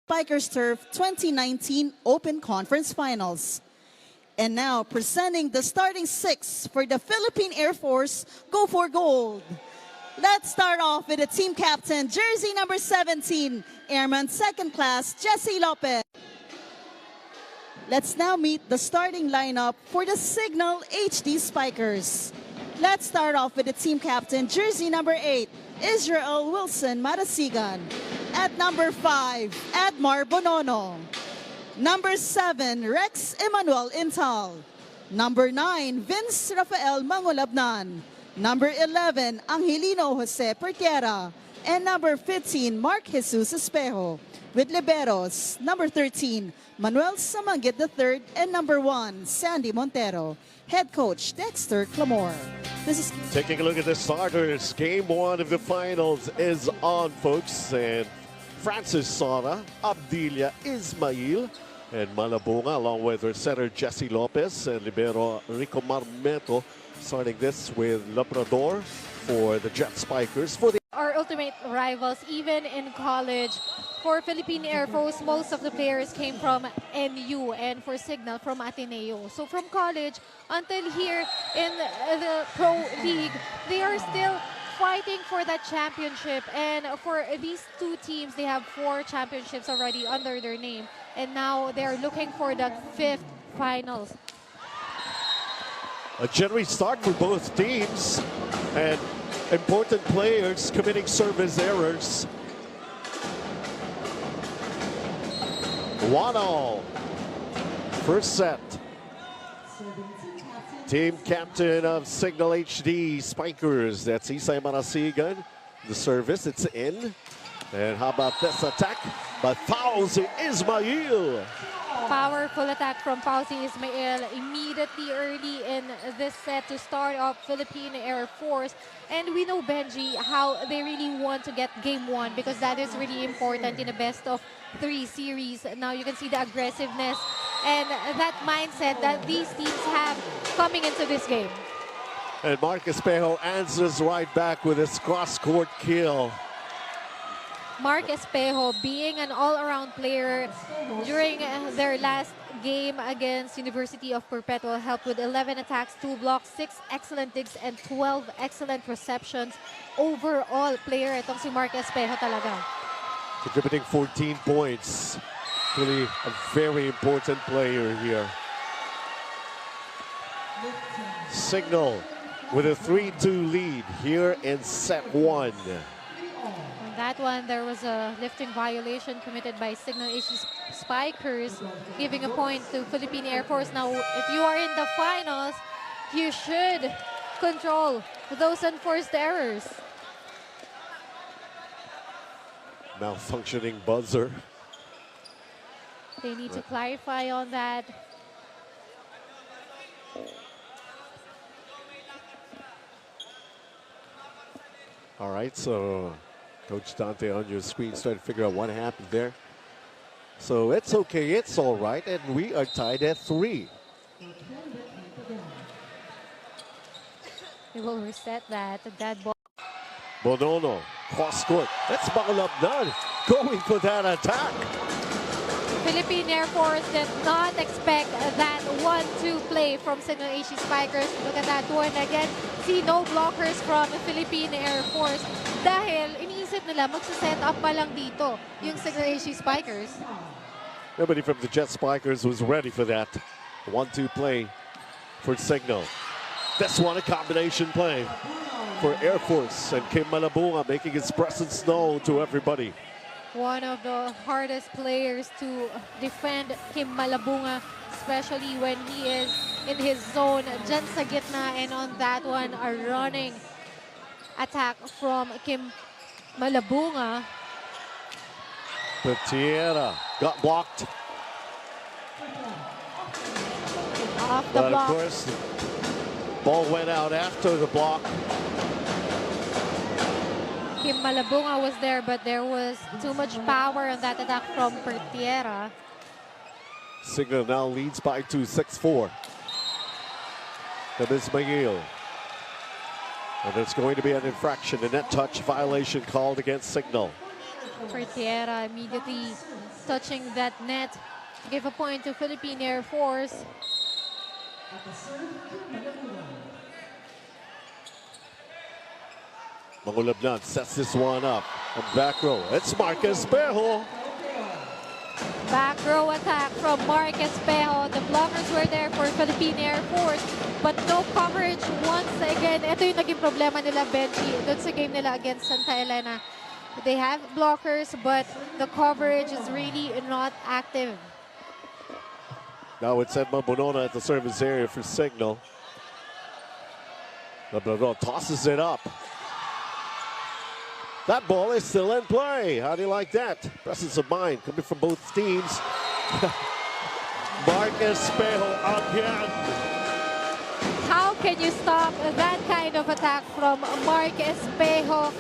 Spikers Turf 2019 Open Conference Finals. And now, presenting the starting six for the Philippine Air Force, Go for Gold. Let's start off with the team captain, jersey number 17, Airman Second Class, Jesse Lopez. Let's now meet the starting lineup for the Cignal HD Spikers. Let's start off with the team captain, jersey number 8, Israel Wilson Marasigan. At number 5, Admar Bonono. Number 7, Rex Emmanuel Intal. Number 9, Vince Rafael Mangulabnan. Number 11, Angelino Jose Pertiera. And number 15, Mark Jesus Espejo. With liberos, number 13, Manuel Samanggit III, and number 1, Sandy Montero. Head coach, Dexter Clamore. This is taking a look at the starters. Game 1 of the finals is on, folks. And Francis Sara, Abdilia Ismail, and Malabunga, along with her center Jesse Lopez and libero Rico Marmeto, starting this with Labrador for the Jet Spikers. For the our ultimate rivals, even in college. For Philippine Air Force, most of the players came from NU, and for Cignal from Ateneo. So from college until here in the Pro League, they are still fighting for that championship. And for these two teams, they have 4 championships already under their name. And now they're looking for that 5th finals. A jittery start for both teams, and important players committing service errors. 1-all. First set. Team captain of Cignal HD Spikers, that's Isay Marasigan. The service, it's in. And how about this attack by Fauzi Ismail? Powerful attack from Fauzi Ismail immediately early in this set to start off Philippine Air Force. And we know, Benji, how they really want to get game 1 because that is really important in a best of 3 series. Now you can see the aggressiveness and that mindset that these teams have coming into this game. And Mark Espejo answers right back with his cross-court kill. Mark Espejo being an all-around player during their last game against University of Perpetual, helped with 11 attacks, 2 blocks, 6 excellent digs, and 12 excellent receptions. Overall player itong si Mark Espejo talaga. Contributing 14 points. Really a very important player here. Cignal with a 3-2 lead here in set 1. On that one, there was a lifting violation committed by Cignal HD Spikers, giving a point to Philippine Air Force. Now, if you are in the finals, you should control those unforced errors. Malfunctioning buzzer. They need to clarify on that. All right, so Coach Dante on your screen trying to figure out what happened there. So it's okay, it's all right, and we are tied at 3. They will reset that. That ball. Bonono, cross court. That's Mangulabnan going for that attack. Philippine Air Force did not expect that 1-2 play from Cignal HD Spikers. Look at that one again. See no blockers from Philippine Air Force. Dahil iniisip nila magsa-set up pa lang dito yung Cignal HD Spikers. Nobody from the Jet Spikers was ready for that 1-2 play for Cignal. This one a combination play for Air Force, and Kim Malabunga making his presence known to everybody. One of the hardest players to defend, Kim Malabunga, especially when he is in his zone dyan sa gitna. And on that one, a running attack from Kim Malabunga. Pertiera got blocked. Off the block. Of course, ball went out after the block. Kim Malabunga was there, but there was too much power on that attack from Pertiera. Cignal now leads by 2, 6-4. To Ismail. And there's going to be an infraction, a net touch violation called against Cignal. Pertiera immediately touching that net to give a point to Philippine Air Force. Mangulabnan sets this one up from back row. It's Marcus Espejo. Back row attack from Mark Espejo. The blockers were there for Philippine Air Force, but no coverage once again. Ito yung naging problema nila, Benji, dun sa game nila against Santa Elena. They have blockers, but the coverage is really not active. Now it's Edmond Bonona at the service area for Cignal. Labrador tosses it up. That ball is still in play. How do you like that? Presence of mind coming from both teams. Marcus Espejo again. How can you stop that kind of attack from Mark Espejo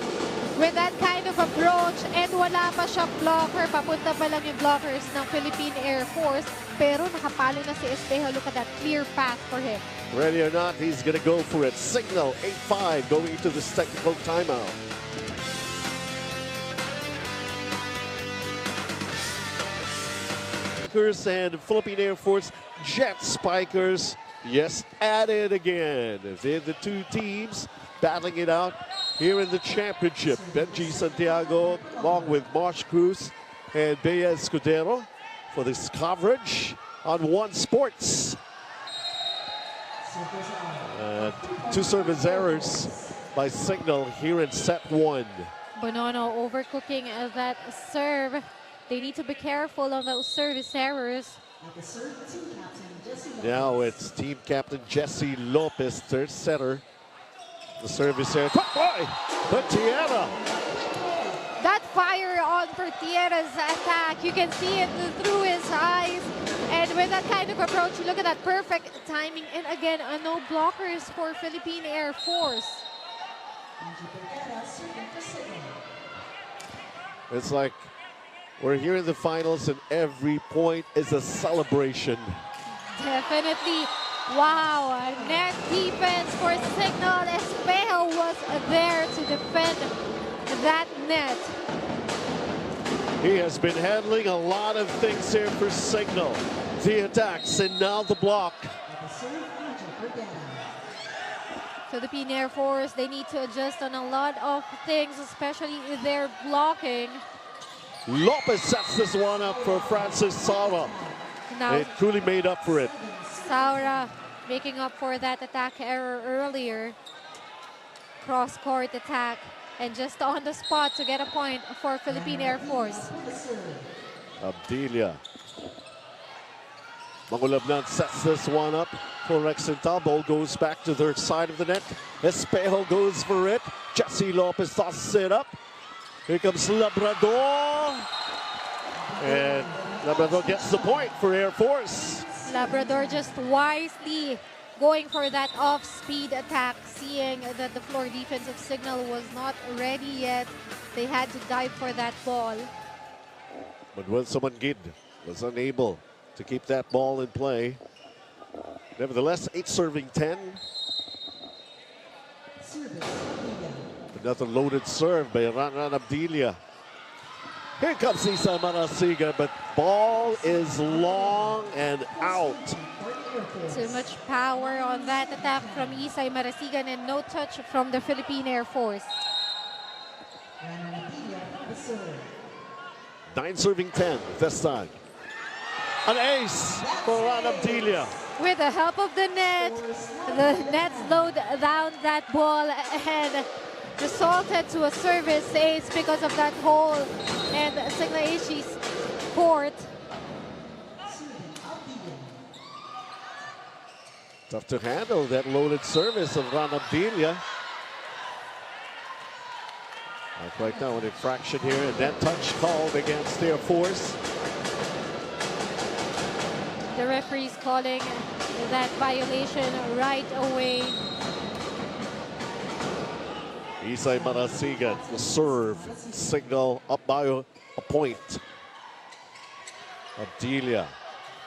with that kind of approach? And wala pa siyang blocker. Papunta pa lang yung blockers ng Philippine Air Force. Pero nakapalo na si Espejo. Look at that clear path for him. Ready or not, he's going to go for it. Cignal 8-5 going into this technical timeout. And Philippine Air Force Jet Spikers, yes, at it again. They're the two teams battling it out here in the championship. Benji Santiago along with Marsh Cruz and Bea Escudero for this coverage on One Sports. Two service errors by Cignal here in set one. Bonono overcooking that serve. They need to be careful on those service errors. Now it's team captain Jesse Lopez, third setter. The service error. Boy, but Tierra. That fire on Tierra's attack, you can see it through his eyes. And with that kind of approach, look at that perfect timing. And again, no blockers for Philippine Air Force. It's like we're here in the finals and every point is a celebration. Definitely. Wow, net defense for Cignal. Espejo was there to defend that net. He has been handling a lot of things here for Cignal. The attacks and now the block. Philippine Air Force, they need to adjust on a lot of things, especially their blocking. Lopez sets this one up for Francis Saura. Now, It truly made up for it. Saura making up for that attack error earlier. Cross-court attack, and just on the spot to get a point for Philippine Air Force. Abdilia. Mangulabnan sets this one up for Rexental. Ball goes back to their side of the net. Espejo goes for it. Jesse Lopez tosses it up. Here comes Labrador. And Labrador gets the point for Air Force. Labrador just wisely going for that off-speed attack, seeing that the floor defense of Cignal was not ready yet. They had to dive for that ball. But Wilson Gid was unable to keep that ball in play. Nevertheless, 8 serving 10. Another loaded serve by Ran Abdilia. Here comes Isay Marasigan, but ball is long and out. Too much power on that attack from Isay Marasigan and no touch from the Philippine Air Force. 9 serving 10 this time. An ace for Ran Abdilia. With the help of the net slowed down that ball and resulted to a service ace because of that hole and Cignal HD's court. Tough to handle that loaded service of Ran Abdilia. Like right now, an infraction here, and that touch called against Air Force. The referee's calling that violation right away. Isay Marasigan will serve. Cignal up by a point. Abdilia,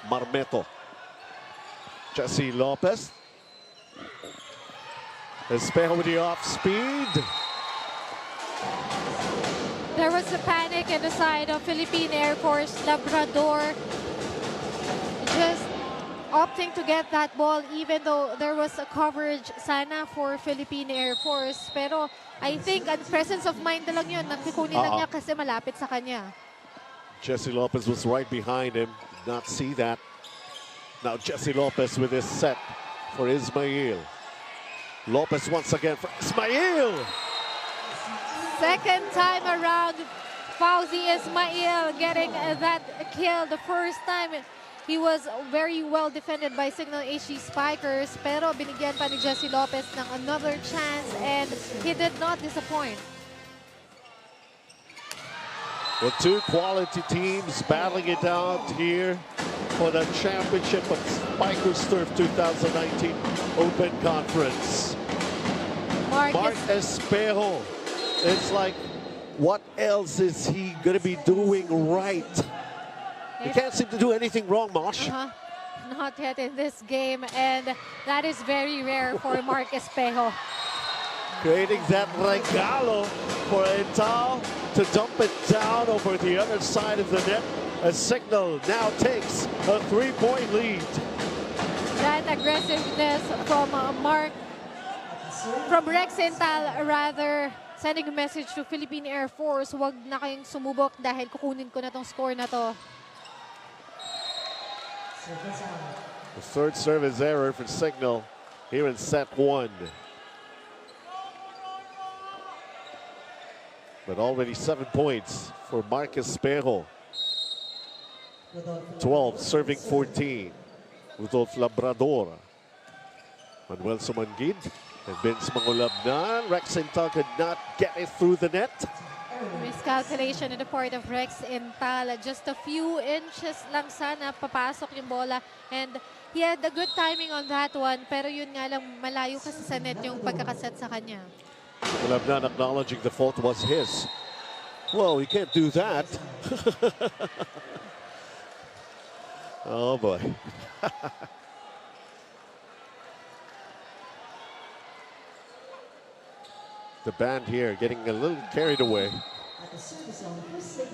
Marmeto, Jesse Lopez. Espejo with the off speed. There was was a panic in the side of Philippine Airforce. Labrador just opting to get that ball even though there was a coverage sana for Philippine Airforce. Pero I think ang presence of mind na lang yun. Nagkukunin lang niya kasi malapit sa kanya. Jesse Lopez was right behind him. Did not see that. Now Jesse Lopez with his set for Ismail. Lopez once again for Ismail. Second time around, Fauzi Ismail getting that kill. The first time, he was very well defended by Cignal HG Spikers, pero binigyan pa ni Jesse Lopez ng another chance and he did not disappoint. The two quality teams battling it out here for the championship of Spikers Turf 2019 Open Conference. Mark Espejo. It's like, what else is he going to be doing right? He can't seem to do anything wrong, Mosh. Not yet in this game, and that is very rare for Mark Espejo. Creating that regalo for Etal to dump it down over the other side of the net. A Cignal now takes a 3-point lead. That aggressiveness from Rex Ental, rather, sending a message to Philippine Airforce, wag na kayong sumubok dahil kukunin ko na tong score na to. The third service error for Cignal here in set 1. But already 7 points for Marcus Espejo. 12 serving 14. Rudolf Labrador. Manuel Sumangid. And Vince Mangulabnan. Rex Ental could not get it through the net. Miscalculation on the part of Rex Ental. Just a few inches lang sana papasok yung bola. And he had a good timing on that one. Pero yun nga lang, malayo kasi sa net yung pagkakaset sa kanya. Mangulabnan acknowledging the fault was his. Well, he can't do that. Oh boy. The band here getting a little carried away.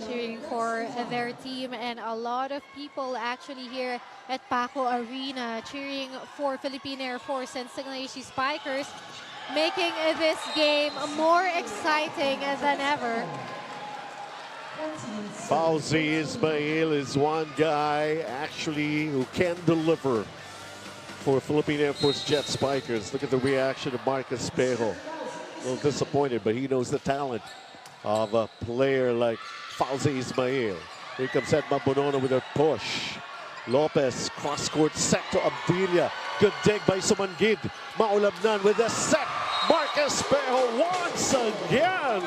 Cheering for their team, and a lot of people actually here at Paco Arena cheering for Philippine Airforce and Cignal HG Spikers, making this game more exciting than ever. Fauzi Ismail is one guy actually who can deliver for Philippine Airforce Jet Spikers. Look at the reaction of Marcus Espejo. A little disappointed, but he knows the talent of a player like Fauzi Ismail. Here comes Edma Bonono with a push. Lopez, cross-court set to Abdilia. Good dig by Sumangid. Maulabnan with a set. Marcus Espejo once again.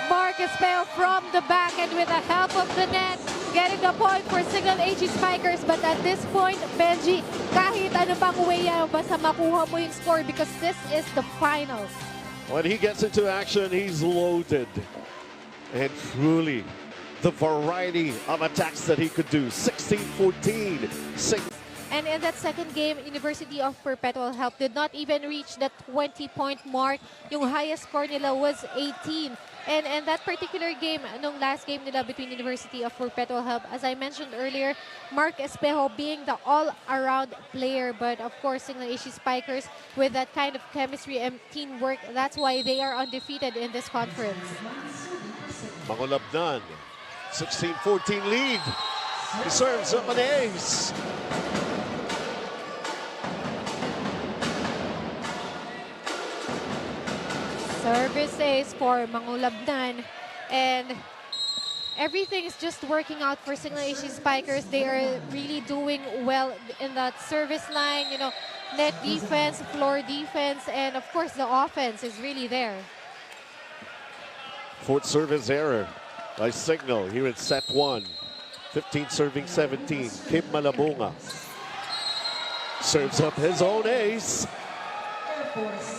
Marcus Espejo from the back and with the help of the net, getting the point for Cignal HG Spikers. But at this point, Benji, kahit ano pang way yan, basta makuha mo yung score because this is the finals. When he gets into action, he's loaded. And truly, the variety of attacks that he could do. 16-14. And in that second game, University of Perpetual Help did not even reach the 20-point mark. Yung highest score nila was 18. And in that particular game, nung last game nila between University of Perpetual Help, as I mentioned earlier, Mark Espejo being the all-around player. But of course, Cignal HG Spikers with that kind of chemistry and teamwork, that's why they are undefeated in this conference. Mangulabnan, 16-14 lead. He serves up an ace. Service ace for Mangulabnan, and everything is just working out for Cignal HG Spikers. They are really doing well in that service line, you know, net defense, floor defense, and of course the offense is really there. Fourth service error by Cignal here in set 1. 15 serving 17. Kim Malabunga serves up his own ace.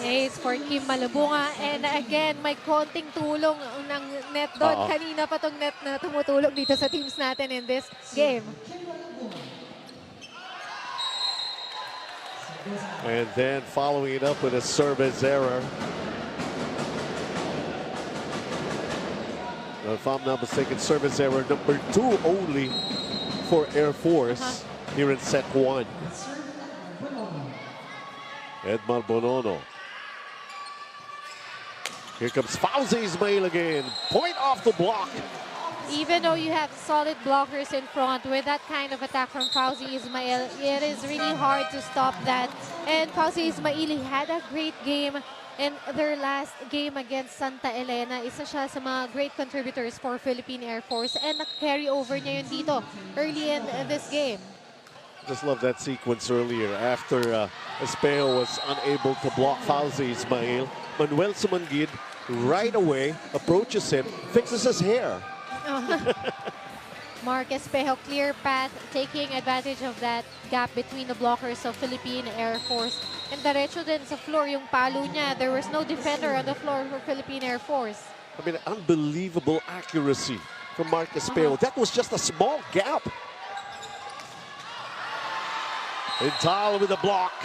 Ace for Kim Malabunga, and again, may konting tulong ng net doon. Kanina pa tong net na tumutulong dito sa teams natin in this game. And then following it up with a service error. If I'm not mistaken, service error number 2 only for Air Force here in set 1. Edmar Bonono. Here comes Fauzi Ismail again. Point off the block. Even though you have solid blockers in front, with that kind of attack from Fauzi Ismail, it is really hard to stop that. And Fauzi Ismail had a great game in their last game against Santa Elena. Isa siya sa mga great contributors for Philippine Air Force, and nag-carry over niya yun dito early in this game. Just love that sequence earlier. After Espejo was unable to block Fauzi Ismail, Manuel Sumangid right away approaches him, fixes his hair. Mark Espejo, clear path, taking advantage of that gap between the blockers of Philippine Air Force. And diretso din sa floor yung palo niya. There was no defender on the floor for Philippine Air Force. I mean, unbelievable accuracy from Mark Espejo. That was just a small gap. Intal with a block.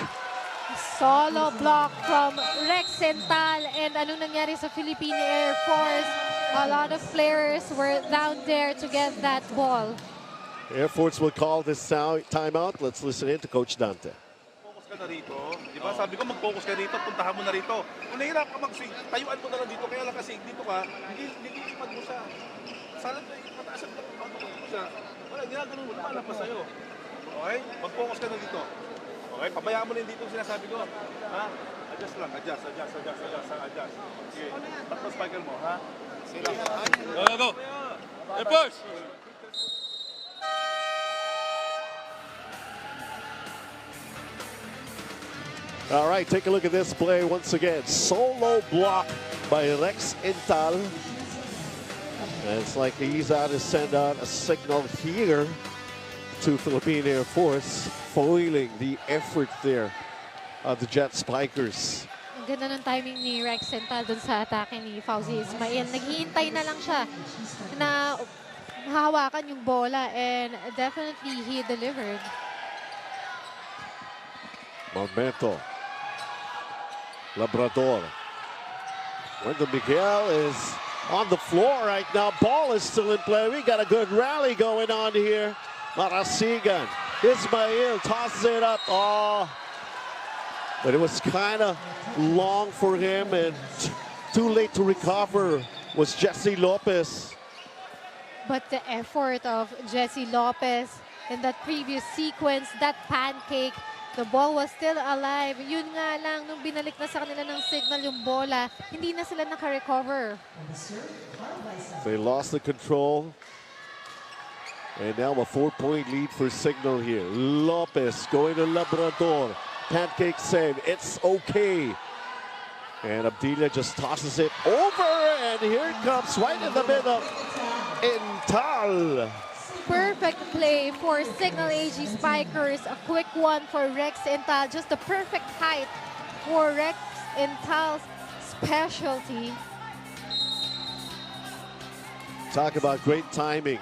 Solo block from Rex Ental. And anong nangyari sa Philippine Air Force? A lot of players were down there to get that ball. Air Force will call this timeout. Let's listen in to Coach Dante. Focus ka na rito. Di ba? Sabi ko mag-focus ka rito, puntahan mo na rito. Kung nahirap ka mag-swing, tayuan mo na lang dito. Kaya lang kasi dito ka, nililipad mo siya. Sana mataasan mo mo siya. Wala, ginagano mo, lumala pa sa'yo. Okay? Mag-focus ka na dito. Okay? Pabayaan mo na yung dito sinasabi ko. Ha? Adjust lang. Adjust. Sige. Tapos spiker mo, ha? Go. Airforce! All right, take a look at this play once again. Solo block by Rex Intal. And it's like he's out to send out a signal here to Philippine Air Force, foiling the effort there of the Jet Spikers. Ang ganda ng timing ni Rex Ental dun sa atake ni Fauzi Ismail. Naghihintay na lang siya na hawakan yung bola, and definitely he delivered. Momento. Labrador. Wendell Miguel is on the floor right now. Ball is still in play. We got a good rally going on here. Marasigan. Ismail tosses it up. Oh. But it was kind of long for him, and too late to recover was Jesse Lopez. But the effort of Jesse Lopez in that previous sequence, that pancake, the ball was still alive. Yun nga lang, nung binalik na sa kanila ng Cignal yung bola, hindi na sila naka-recover. They lost the control. And now a 4-point lead for Cignal here. Lopez going to Labrador. Pancake save. It's okay. And Abdilia just tosses it over. And here it comes right in the middle. Intal. Perfect play for Cignal AG Spikers. A quick one for Rex Ental. Just the perfect height for Rex Ental's specialty. Talk about great timing.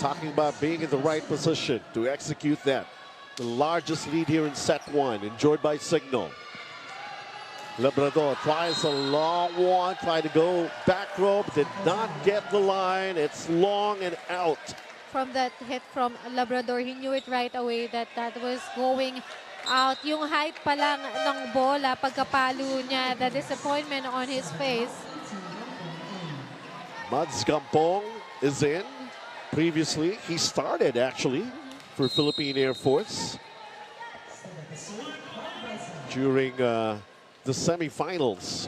Talking about being in the right position to execute that. The largest lead here in set 1, enjoyed by Cignal. Labrador tries a long one, tried to go back rope, did not get the line. It's long and out. From that hit from Labrador, he knew it right away that that was going out. Yung height pa lang ng bola, pagkapalo niya, the disappointment on his face. Mads Gampong is in. Previously, he started actually for Philippine Air Force during the semifinals.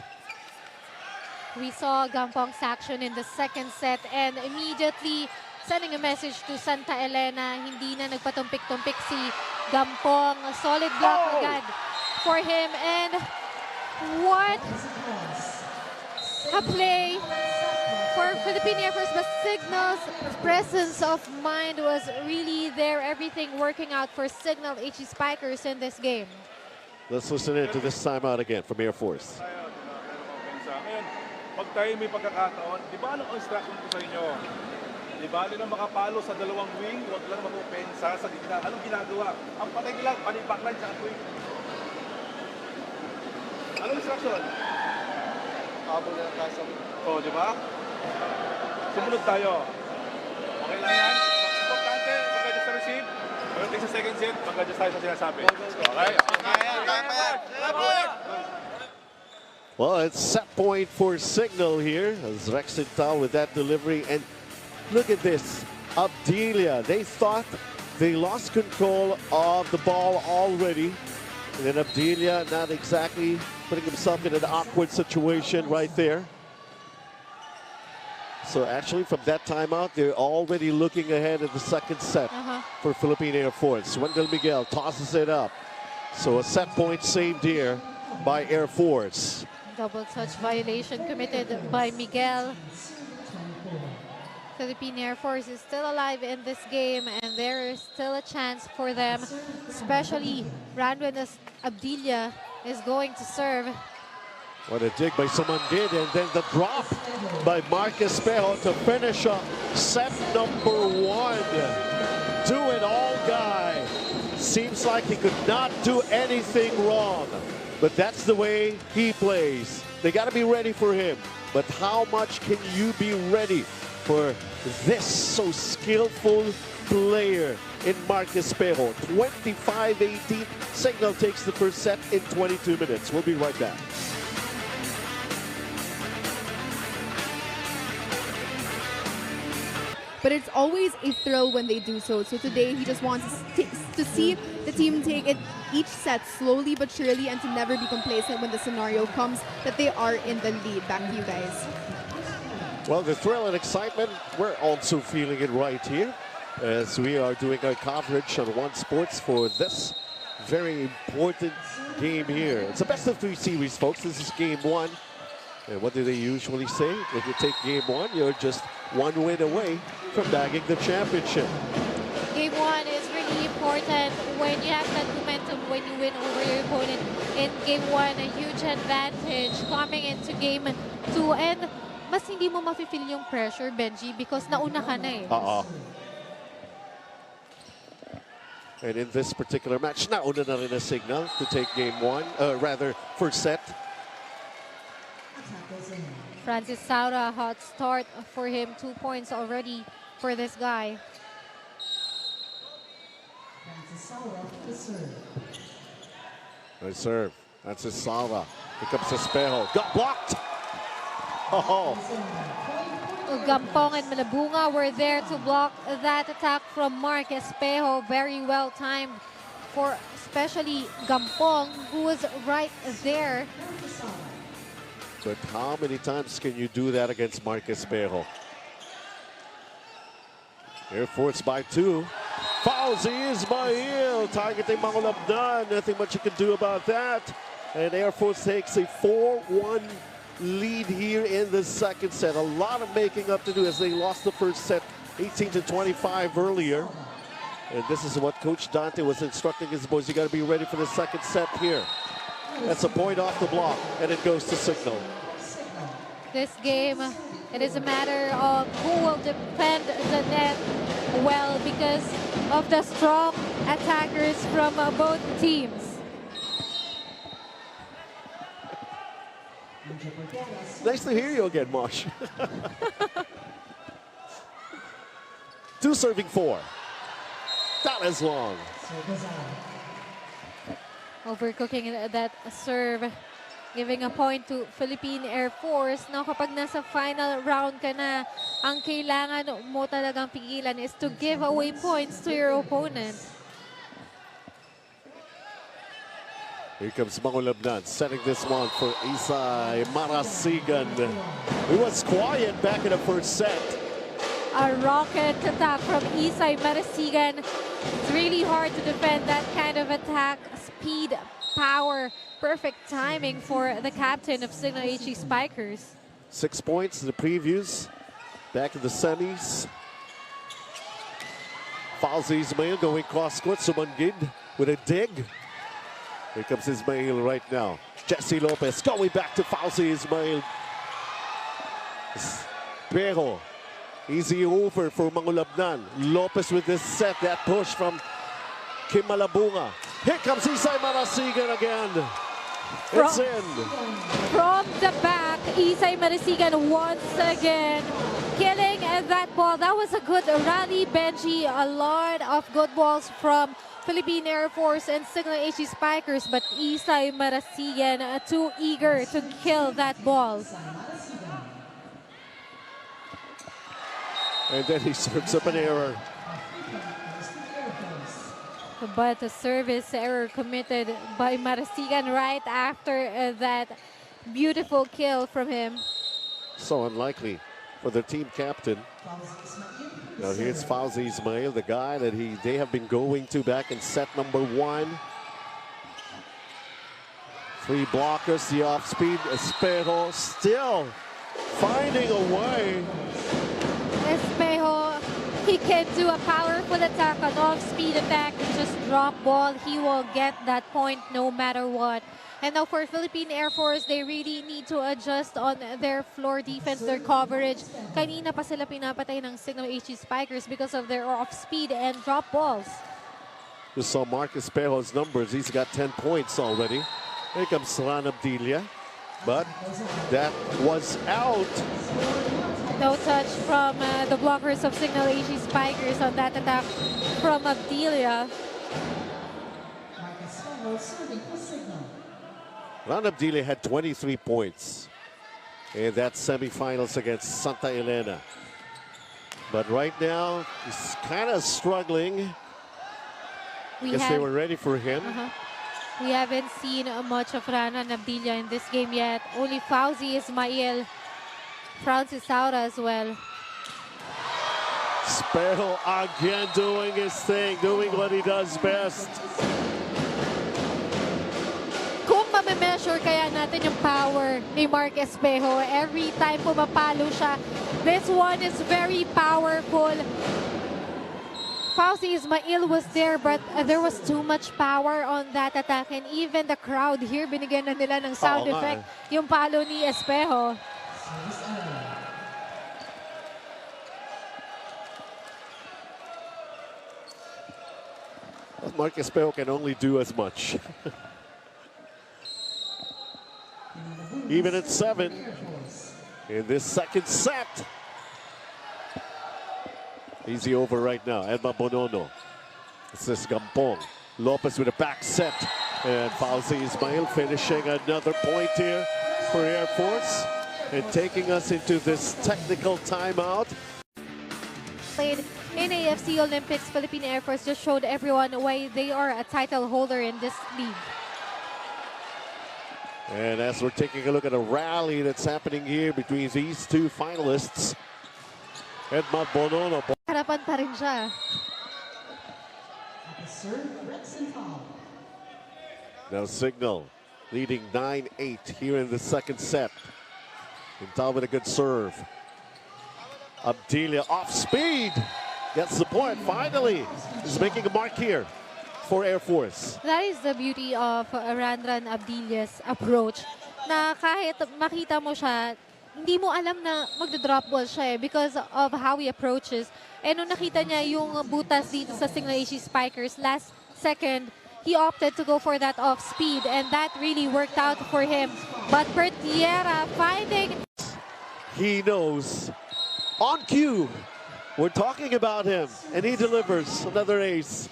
We saw Gampong's action in the second set, and immediately sending a message to Santa Elena, hindi na nagpatumpik-tumpik si Gampong. A solid block agad for him, and what a play for Philippine Air Force. But Cignal's presence of mind was really there. Everything working out for Cignal HE Spikers in this game. Let's listen in to this timeout again from Air Force. Ngayon, pag tayo may pagkakataon, di ba anong instruction ko sa inyo? Di ba na makapalo sa dalawang wing, huwag lang mag-opensa sa gitna. Anong ginagawa? Ang patay nila, panipak lang sa wing. Anong instruction? Habol na lang kasa. Oo, di ba? Sumunod tayo. Okay lang yan? Importante, mag-adjust sa receive. Pagdating sa second set, mag-adjust tayo sa sinasabi. Okay? Well, it's set point for Cignal here as Rexenthal with that delivery. And look at this. Abdilia, they thought they lost control of the ball already. And then Abdilia not exactly putting himself in an awkward situation right there. So actually from that timeout, they're already looking ahead at the second set for Philippine Airforce. Wendell Miguel tosses it up. So a set point saved here by Airforce. Double touch violation committed by Miguel. Philippine Airforce is still alive in this game, and there is still a chance for them, especially Ranwin as Abdilia is going to serve. What a dig by Sumangid, and then the drop by Marcus Espejo to finish up set number 1. Do-it-all guy. Seems like he could not do anything wrong, but that's the way he plays. They got to be ready for him, but how much can you be ready for this so skillful player in Marcus Espejo? 25-18, Cignal takes the first set in 22 minutes. We'll be right back. But it's always a thrill when they do so. So today he just wants to see the team take it each set slowly but surely and to never be complacent when the scenario comes that they are in the lead. Back to you guys. Well, the thrill and excitement, we're also feeling it right here as we are doing our coverage on One Sports for this very important game here. It's a best of 3 series, folks. This is game 1. And what do they usually say? If you take game 1, you're just 1 win away from bagging the championship. Game 1 is really important when you have that momentum when you win over your opponent. In game 1, a huge advantage coming into game 2. And mas hindi mo mafe-feel yung pressure, Benji, because nauna ka na eh. And in this particular match, nauna na rin a Cignal to take game 1, rather first set. Francis Saura, hot start for him. 2 points already for this guy. Nice serve. That's his Saura. Here comes Espejo. Got blocked. Oh. Gampong and Malabunga were there to block that attack from Mark Espejo. Very well timed for especially Gampong, who was right there. But how many times can you do that against Marcus Espejo? Airforce by 2. Fauzi Ismail targeting Mangulabdan. Nothing much you can do about that. And Airforce takes a 4-1 lead here in the second set. A lot of making up to do as they lost the first set 18-25 earlier. And this is what Coach Dante was instructing his boys. You got to be ready for the second set here. That's a point off the block, and it goes to Cignal. This game, it is a matter of who will defend the net well because of the strong attackers from both teams. Nice to hear you again, Mosh. 2 serving 4. Not as long. Overcooking that serve, giving a point to Philippine Airforce. Now, kapag nasa final round ka na, ang kailangan mo talagang pigilan is to give away points to your opponent. Here comes Mangulabnan, setting this one for Isay Marasigan. He was quiet back in the first set. A rocket attack from Isay Marasigan. It's really hard to defend that kind of attack. Speed, power, perfect timing for the captain of Cignal HE Spikers. 6 points in the previews. Back in the semis. Fauzi Ismail going cross-court. Sumangid with a dig. Here comes Ismail right now. Jesse Lopez going back to Fauzi Ismail. Pero easy over for Mangulabnan. Lopez with this set. That push from Kim Malabunga. Here comes Isay Marasigan again. It's in. From the back, Isay Marasigan once again killing that ball. That was a good rally, Benji. A lot of good balls from Philippine Air Force and Cignal HG Spikers, but Isay Marasigan too eager to kill that ball. And then he serves up an error. But a service error committed by Marasigan right after that beautiful kill from him. So unlikely for the team captain. Now here's Fauzi Ismail, the guy that they have been going to back in set number 1. 3 blockers, the off speed. Espejo still finding a way. Espejo, he can do a powerful attack, an off-speed attack, and just drop ball. He will get that point no matter what. And now for Philippine Air Force, they really need to adjust on their floor defense, their coverage. Kanina pa sila pinapatay ng Cignal HG Spikers because of their off-speed and drop balls. You saw Mark Espejo's numbers. He's got 10 points already. Here comes Ran Abdilia. But that was out. No touch from the blockers of Cignal HG Spikers on that attack from Abdilia. Ran Abdilia had 23 points in that semifinals against Santa Elena. But right now, he's kind of struggling. Guess they were ready for him. We haven't seen much of Rana Abdilia in this game yet. Only Fauzi Ismail, Francis Saura as well. Espejo again doing his thing, doing what he does best. Kung mame-measure kaya natin yung power ni Mark Espejo, every time pumapalo siya, this one is very powerful. Fauzi Ismail was there, but there was too much power on that attack, and even the crowd here, binigyan na nila ng sound effect yung palo ni Espejo. Mark Espejo can only do as much. Even at 7 in this second set. Easy over right now. Edma Bonono. This is Gampong. Lopez with a back set. And Fauzi Ismail finishing another point here for Air Force. And taking us into this technical timeout. Played in AFC Olympics, Philippine Air Force just showed everyone why they are a title holder in this league. And as we're taking a look at a rally that's happening here between these two finalists, Edma Bonono. Harapan pa rin siya. Now Cignal leading 9-8 here in the second set. Quintal with a good serve. Abdilia off speed. Gets the point finally. He's making a mark here for Air Force. That is the beauty of Ranran Abdilia's approach. Na kahit makita mo siya, hindi mo alam na magda-drop ball siya because of how he approaches. And nung nakita niya yung butas dito sa Cignal HG Spikers last second, he opted to go for that off speed, and that really worked out for him. But Bertiera finding... He knows. On cue, we're talking about him, and he delivers another ace.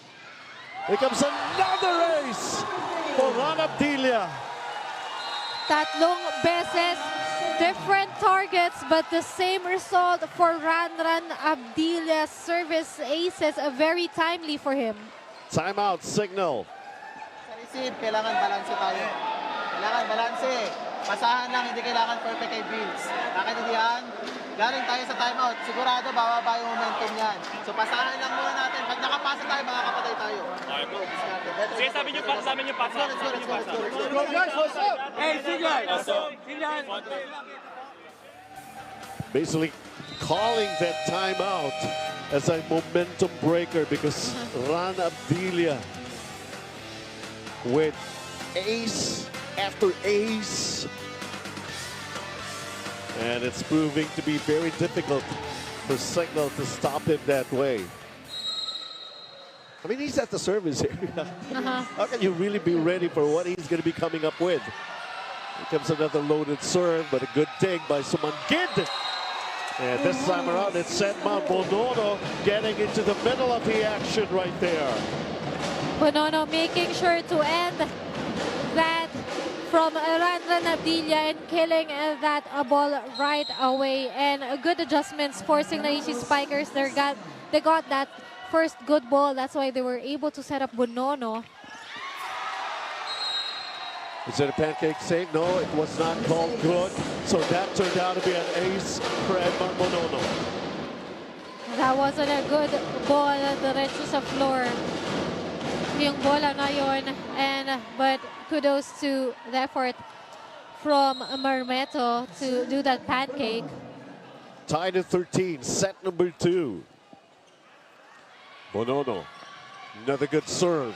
Here comes another ace for Ran Abdilia. Tatlong beses, different targets, but the same result for Ranran Abdilia's service aces, very timely for him. Timeout, Cignal. Sa receive, kailangan balanse tayo. Kailangan balanse. Pasahan lang, hindi kailangan perfect kay Bills. Nakaintindihan? Galing tayo sa timeout. Sigurado, bababa yung momentum yan. So pasahan lang muna natin. Pag nakapasa tayo, makakapatay tayo. Sige, sabi niyo para sa amin yung pasa. Let's go, let's go, let's go, let's go. Go guys, what's up? Hey, Cignal! Cignal! Basically calling that timeout as a momentum breaker because Ran Abdilia with ace after ace. And it's proving to be very difficult for Cignal to stop him that way. I mean, he's at the service area. How can you really be ready for what he's going to be coming up with? Here comes another loaded serve, but a good dig by Sumangid. And this time around, it's Cignal Bonono getting into the middle of the action right there. Bonono making sure to end that from Ranran Abdilia and killing that ball right away. And good adjustments for Cignal HT Spikers. They got that first good ball. That's why they were able to set up Bonono. Is it a pancake save? No, it was not called good. So that turned out to be an ace for Edmond Bonono. That wasn't a good ball. Diretso sa floor yung bola ngayon. But kudos to the effort from Marmeto to do that pancake. Tied at 13, set number 2. Bonono, another good serve.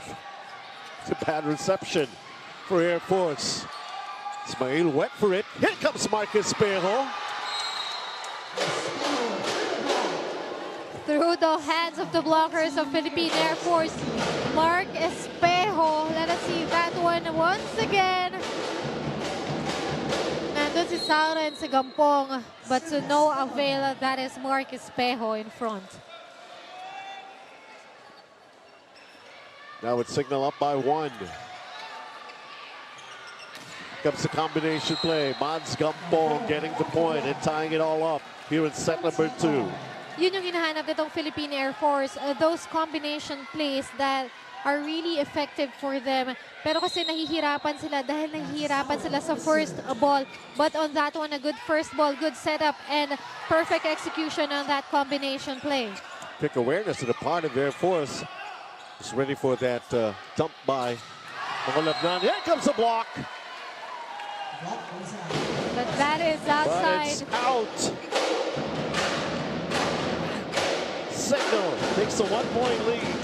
It's a bad reception for Airforce. Ismail went for it. Here comes Marcus Espejo. Through the hands of the blockers of Philippine Airforce, Mark Espejo. Let us see that one once again. Nandun si Saura and si Gampong, but to no avail. That is Mark Espejo in front. Now it's Cignal up by 1. Comes the combination play. Mans Gampong getting the point and tying it all up here in set number 2. Yun yung hinahanap nitong Philippine Air Force. Those combination plays that are really effective for them. Pero kasi nahihirapan sila dahil nahihirapan sila sa first ball. But on that one, a good first ball, good setup, and perfect execution on that combination play. Pick awareness to the part of Air Force. Just ready for that dump by Mangalabnan. Here comes the block. But that is outside. But it's out. Cignal takes a 1-point lead.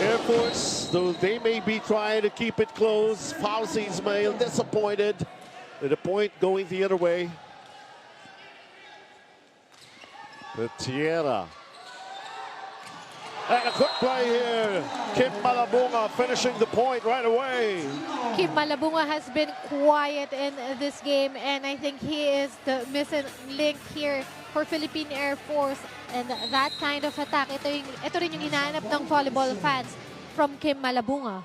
Air Force, though they may be trying to keep it close, Fauzi Ismail disappointed. With a point going the other way. The Tierra. And a quick play here. Kim Malabunga finishing the point right away. Kim Malabunga has been quiet in this game, and I think he is the missing link here for Philippine Air Force. And that kind of attack, ito rin yung hinahanap ng volleyball fans from Kim Malabunga.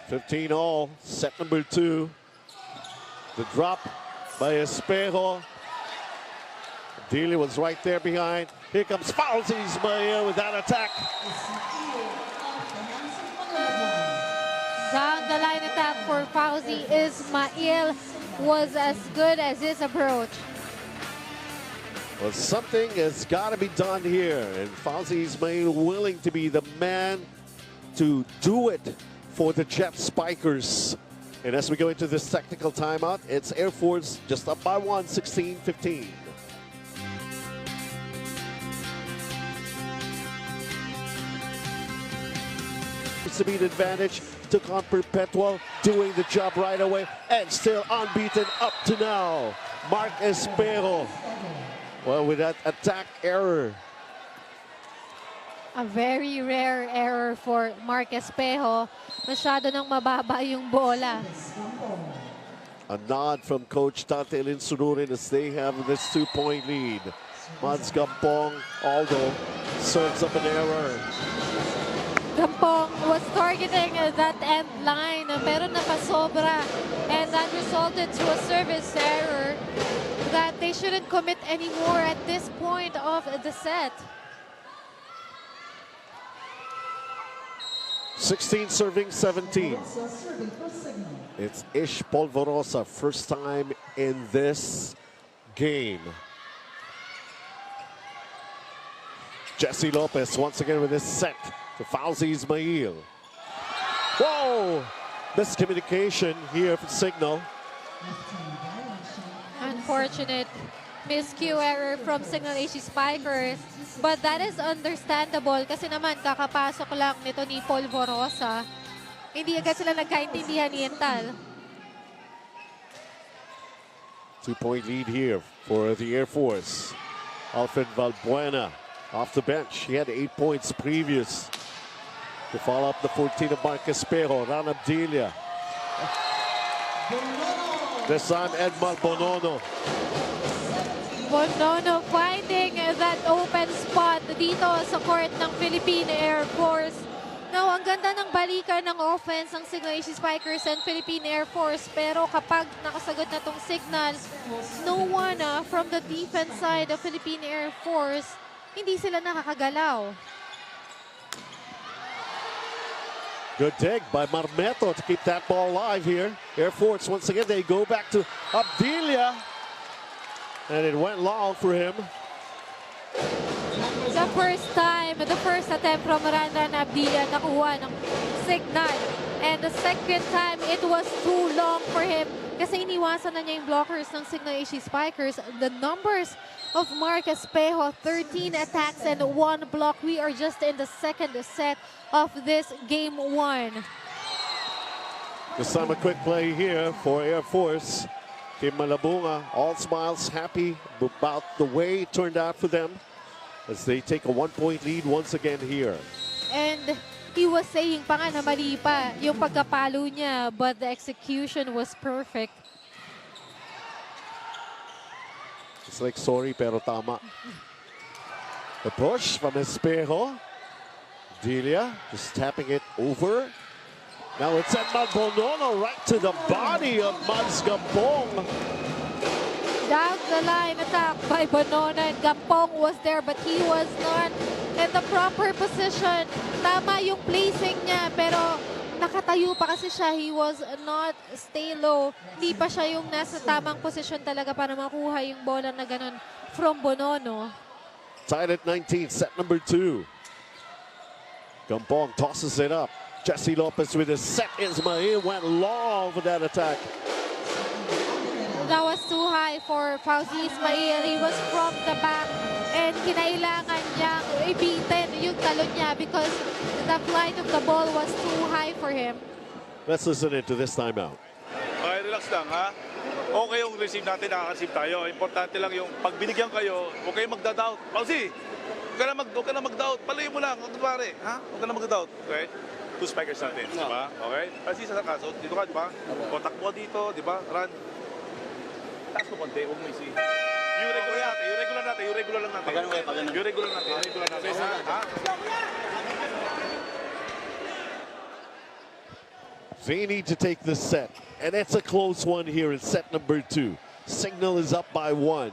15 all, set number 2. The drop by Espejo. Dealey was right there behind. Here comes Fauzi Ismail with that attack. Down the line attack for Fauzi Ismail was as good as his approach. Well, something has got to be done here, and Fauzi Ismail willing to be the man to do it for the Jet Spikers. And as we go into this technical timeout, it's Air Force just up by 1, 16-15. Speed advantage, took on Perpetual, doing the job right away, and still unbeaten up to now. Mark Espejo. Well, with that attack error. A very rare error for Mark Espejo. Masyado nang mababa yung bola. A nod from Coach Tante Linsunurin as they have this 2-point lead. Mans Gampong, Aldo, serves up an error. Gampong was targeting that end line, pero napasobra, and that resulted to a service error that they shouldn't commit anymore at this point of the set. 16 serving 17. It's Ish Polvorosa, first time in this game. Jesse Lopez once again with this set to Fauzi Ismail. Whoa! Miscommunication here for Cignal. Unfortunate miscue error from Cignal HT Spikers. But that is understandable kasi naman kakapasok lang nito ni Polvorosa. Hindi agad sila nagkaintindihan ni Ental. 2-point lead here for the Air Force. Alfred Valbuena off the bench. He had 8 points previous. To follow up the 14 of Mark Espejo, Ran Abdilia. This time, Edmar Bonono. Bonono finding that open spot dito sa court ng Philippine Air Force. Now, ang ganda ng balikan ng offense ng Cignal HT Spikers and Philippine Air Force. Pero kapag nakasagot na tong Cignal, no one from the defense side of Philippine Air Force, hindi sila nakakagalaw. Good dig by Marmeto to keep that ball alive here. Air Force, once again, they go back to Abdilia. And it went long for him. The first time, the first attempt from Ranran Abdilia nakuha ng Cignal. And the second time, it was too long for him kasi iniwasan na niya yung blockers ng Cignal HT Spikers. The numbers of Mark Espejo, 13 attacks and 1 block. We are just in the second set of this game 1. This time a quick play here for Air Force. Team Malabunga, all smiles, happy about the way it turned out for them as they take a 1-point lead once again here. And he was saying pa nga na mali pa yung pagkapalo niya, but the execution was perfect. It's like sorry pero tama. The push from Espejo. Delia just tapping it over. Now it's Edmar Bonono right to the body of Mads Gampong. Down the line attack by Bonono, and Gampong was there but he was not in the proper position. Tama yung placing niya pero nakatayo pa kasi siya. He was not stay low. Hindi pa siya yung nasa tamang position talaga para makuha yung bola na ganun from Bonono. Tied at 19, set number 2. Gampong tosses it up. Jesse Lopez with a set. Ismail went long for that attack. That was too high for Fauzi Ismail. He was from the back and kinailangan niyang ibitin yung talon niya because the flight of the ball was too high for him. Let's listen into this timeout. Okay, relax lang ha. Okay yung receive natin, nakaka-receive tayo. Importante lang yung pag binigyan kayo, huwag kayong magda-doubt. Pausi, huwag ka na mag-doubt. Palayo mo lang, huwag ha? Huwag ka na mag-doubt. Okay? 2 spikers natin, di ba? Okay? Kasi sa kaso, dito ka, di ba? O takbo dito, di ba? Run. Taas mo konti, huwag mo isi. Yung regular natin. Yung regular natin. Ha? They need to take this set, and it's a close one here in set number 2. Cignal is up by 1.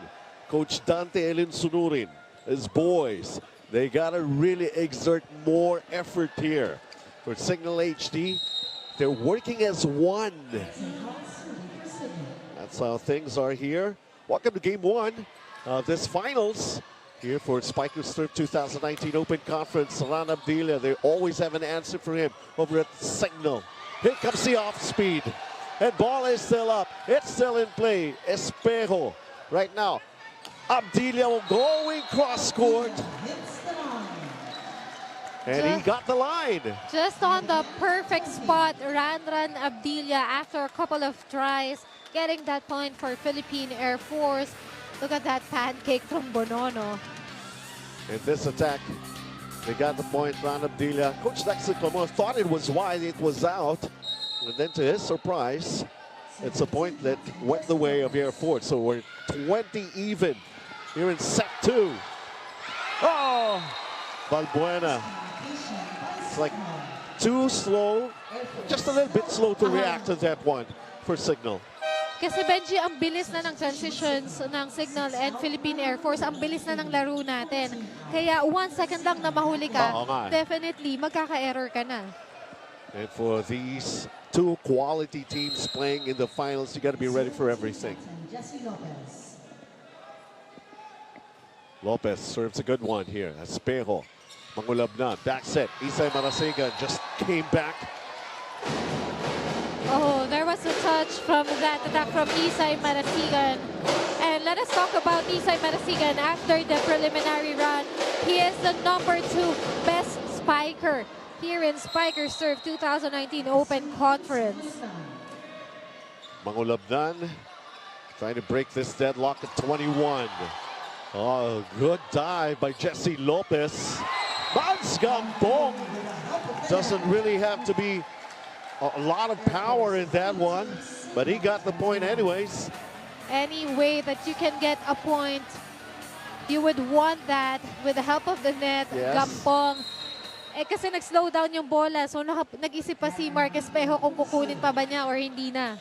Coach Dante Elin Sunurin, his boys, they gotta really exert more effort here. For Cignal HT, they're working as one. That's how things are here. Welcome to game 1 of this finals here for Spikers Turf 2019 Open Conference. Saran Abdilia, they always have an answer for him over at Cignal. Here comes the off speed. And ball is still up. It's still in play. Espejo right now. Abdilia going cross court. And he got the line. Just on the perfect spot, Ranran Abdilia, after a couple of tries, getting that point for Philippine Air Force. Look at that pancake from Bonono. In this attack, they got the point. Ran Abdilia. Coach Lexi Clamor thought it was wide, it was out. And then to his surprise, it's a point that went the way of Air Force. So we're 20 even here in set 2. Oh, Balbuena. It's like too slow, just a little bit slow to react to that one for Cignal. Kasi Benji, ang bilis na ng transitions ng Cignal and Philippine Air Force. Ang bilis na ng laro natin. Kaya 1 second lang na mahuli ka, definitely magkaka-error ka na. And for these 2 quality teams playing in the finals, you got to be ready for everything. Lopez serves a good one here. Espejo. Mangulab na. Back set. Isay Marasigan just came back. Oh, there was a touch from that attack from Isay Marasigan. And let us talk about Isay Marasigan after the preliminary run. He is the number 2 best spiker here in Spikers Turf 2019 Open Conference. Mangulabnan trying to break this deadlock at 21. Oh, good dive by Jesse Lopez. Mads Gampong doesn't really have to be a lot of power in that one, But he got the point anyways. Any way that you can get a point, you would want that with the help of the net. Yes. Gampong. Eh kasi nag-slow down yung bola. So nag-isip pa si Mark Espejo kung kukunin pa ba niya or hindi na.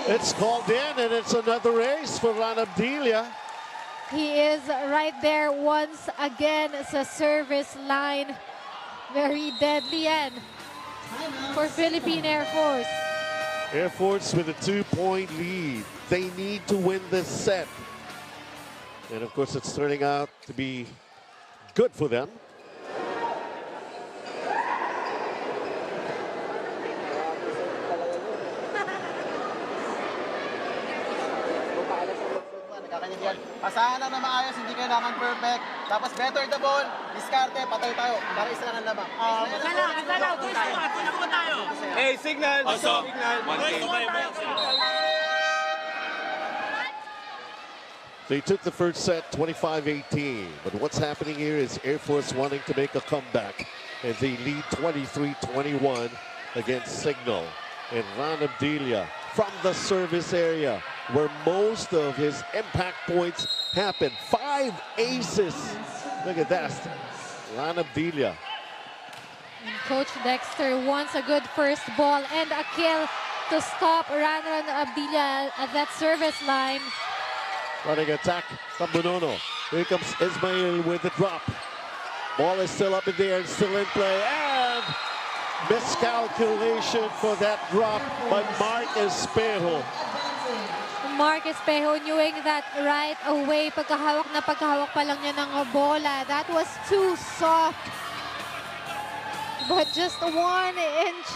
It's called in, and it's another ace for Ranabdilia. He is right there once again sa service line. Very deadly yan for Philippine Air Force. Air Force with a 2-point lead. They need to win this set. And of course, it's turning out to be good for them. Pasahan lang na maayos, hindi kailangan perfect. Tapos better the ball, diskarte, patay tayo. Para isa lang ang lamang. Hey, Cignal! Cignal! They took the first set 25-18. But what's happening here is Air Force wanting to make a comeback as they lead 23-21 against Cignal. And Ranabdilia from the service area, where most of his impact points happen. 5 aces. Look at that. Ranabdilia. Coach Dexter wants a good first ball and a kill to stop Ranabdilia at that service line. Running attack from Bonono. Here comes Ismail with the drop. Ball is still up in the air and still in play. And miscalculation for that drop by Mark Espejo. Mark Espejo knowing that right away. Pagkahawak pa lang niya ng bola. That was too soft. But just 1 inch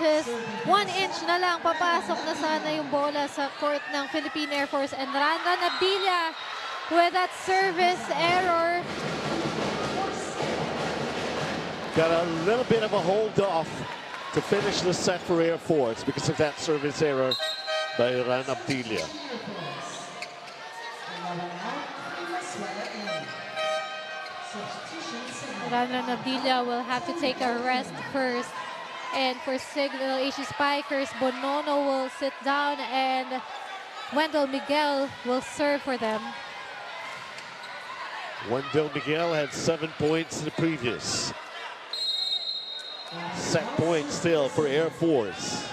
na lang papasok na sana yung bola sa court ng Philippine Air Force. And Ranabdilia with that service error. Got a little bit of a hold off to finish the set for Air Force because of that service error by Ranabdilia. Ranabdilia will have to take a rest first. And for Cignal HC Spikers, Bonono will sit down and Wendell Miguel will serve for them. Wendell Miguel had 7 points in the previous. Set point still for Air Force.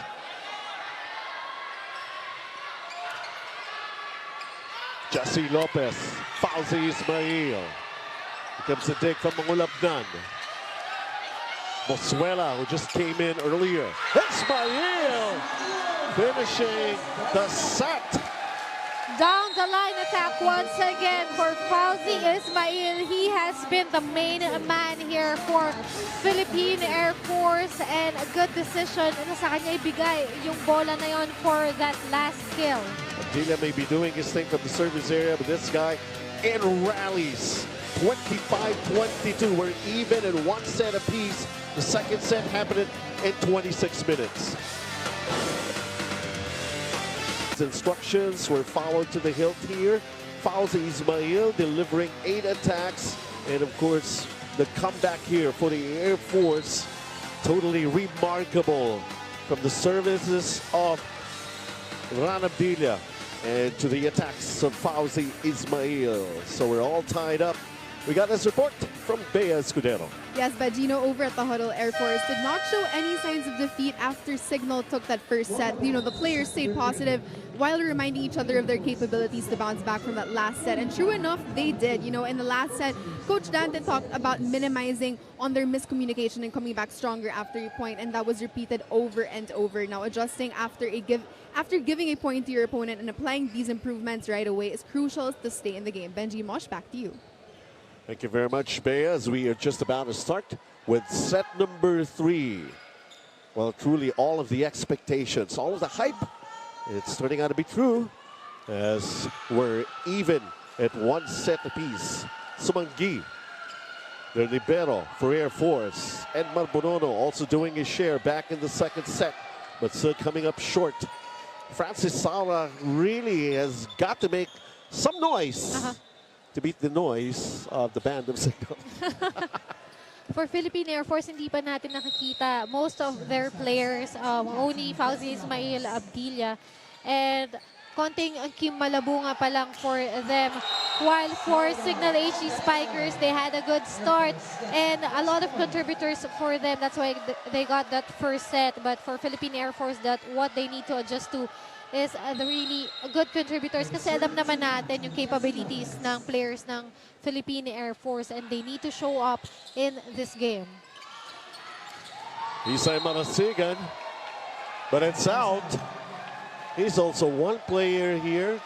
Jesse Lopez, Fauzi Ismail. Here comes the dig from Mangulabnan. Mosuela, who just came in earlier. Ismail finishing the set. Down the line attack once again for Fauzi Ismail. He has been the main man here for Philippine Air Force, and a good decision na sa kanya ibigay yung bola na yon for that last kill. Abdilia may be doing his thing from the service area, but this guy in rallies. 25-22. We're even in 1 set apiece. The second set happened in 26 minutes. Instructions were followed to the hilt here. Fauzi Ismail delivering 8 attacks. And of course, the comeback here for the Air Force, totally remarkable from the services of Ranabdilia and to the attacks of Fauzi Ismail. So we're all tied up. We got this report from Bea Escudero. Yes, but Gino, over at the huddle, Air Force did not show any signs of defeat after Cignal took that first set. You know, the players stayed positive while reminding each other of their capabilities to bounce back from that last set. And true enough, they did. You know, in the last set, Coach Dante talked about minimizing on their miscommunication and coming back stronger after a point, and that was repeated over and over. Now, adjusting after giving a point to your opponent and applying these improvements right away is crucial to stay in the game. Benji Mosh, back to you. Thank you very much, Bea, as we are just about to start with set number 3. Well, truly all of the expectations, all of the hype, it's turning out to be true as we're even at 1 set apiece. Sumanggi, their libero for Air Force. Edmar Bonono also doing his share back in the second set, but still coming up short. Francis Sala really has got to make some noise to beat the noise of the band of Cignal. For Philippine Air Force, hindi pa natin nakikita most of their players, only Fauzi Ismail, Abdilia, and konting Kim Malabunga pa lang for them. While for Cignal HD Spikers, they had a good start and a lot of contributors for them. That's why they got that first set. But for Philippine Air Force, that what they need to adjust to is the really good contributors kasi alam naman natin yung capabilities ng players ng Philippine Air Force and they need to show up in this game. Isay Marasigan, but it's out. He's also one player here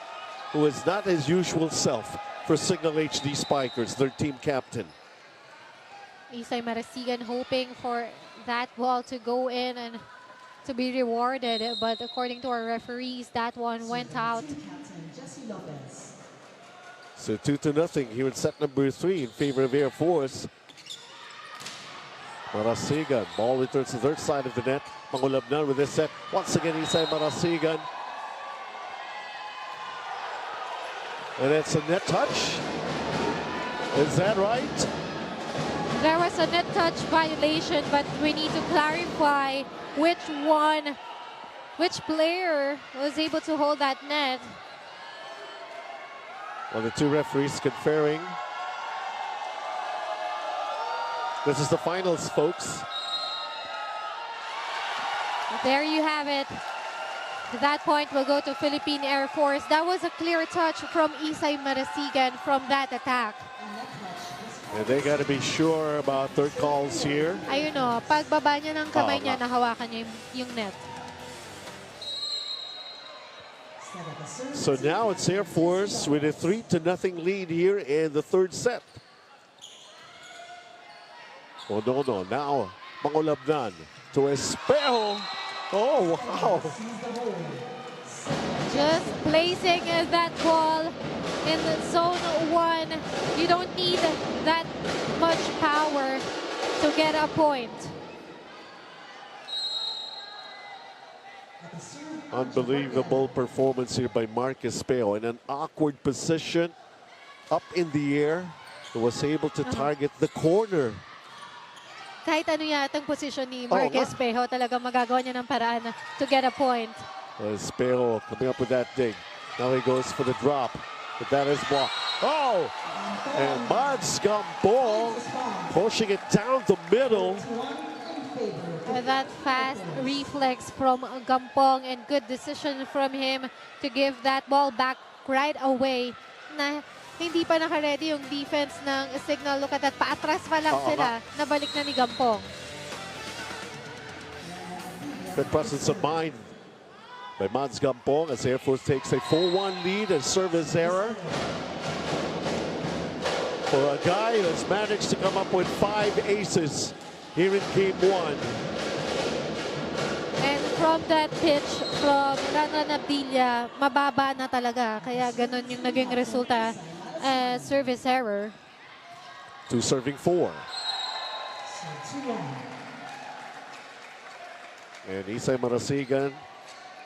who is not his usual self for Cignal HD Spikers, their team captain. Isay Marasigan hoping for that ball to go in and to be rewarded, but according to our referees, that one went out. So 2-0 here in set number 3 in favor of Air Force. Marasigan, ball returns to the third side of the net. Mangulabnan with this set. Once again, Isay Marasigan. And it's a net touch. Is that right? There was a net touch violation, but we need to clarify which player was able to hold that net. Well, the two referees conferring. This is the finals, folks. There you have it. That point will go to Philippine Air Force. That was a clear touch from Isay Marasigan from that attack. And they got to be sure about third calls here. Ayun o, pagbaba niya ng kamay niya, nahawakan niya yung net. So now it's Air Force with a 3-0 lead here in the third set. Oh, no. Now, Mangulabnan to Espejo. Oh, wow. Just placing that ball in the zone 1. You don't need that much power to get a point. Unbelievable performance here by Marcus Espejo in an awkward position up in the air. He was able to target the corner. Kahit ano yatang posisyon ni Marcus Espejo, talagang magagawa niya ng paraan to get a point. Espejo coming up with that dig. Now he goes for the drop, but that is blocked. Oh! And Mads Gampong pushing it down the middle. That fast reflex from Gampong and good decision from him to give that ball back right away. Na hindi pa naka-ready yung defense ng Cignal. Look at that, paatras pa lang sila. Nabalik na ni Gampong. Good presence of mind by Mads Gampong as Air Force takes a 4-1 lead and service error. For a guy who has managed to come up with 5 aces here in Game 1. And from that pitch, from Ranan Abdilia, mababa na talaga. Kaya ganun yung naging resulta. Service error. 2 serving 4. And Isay Marasigan,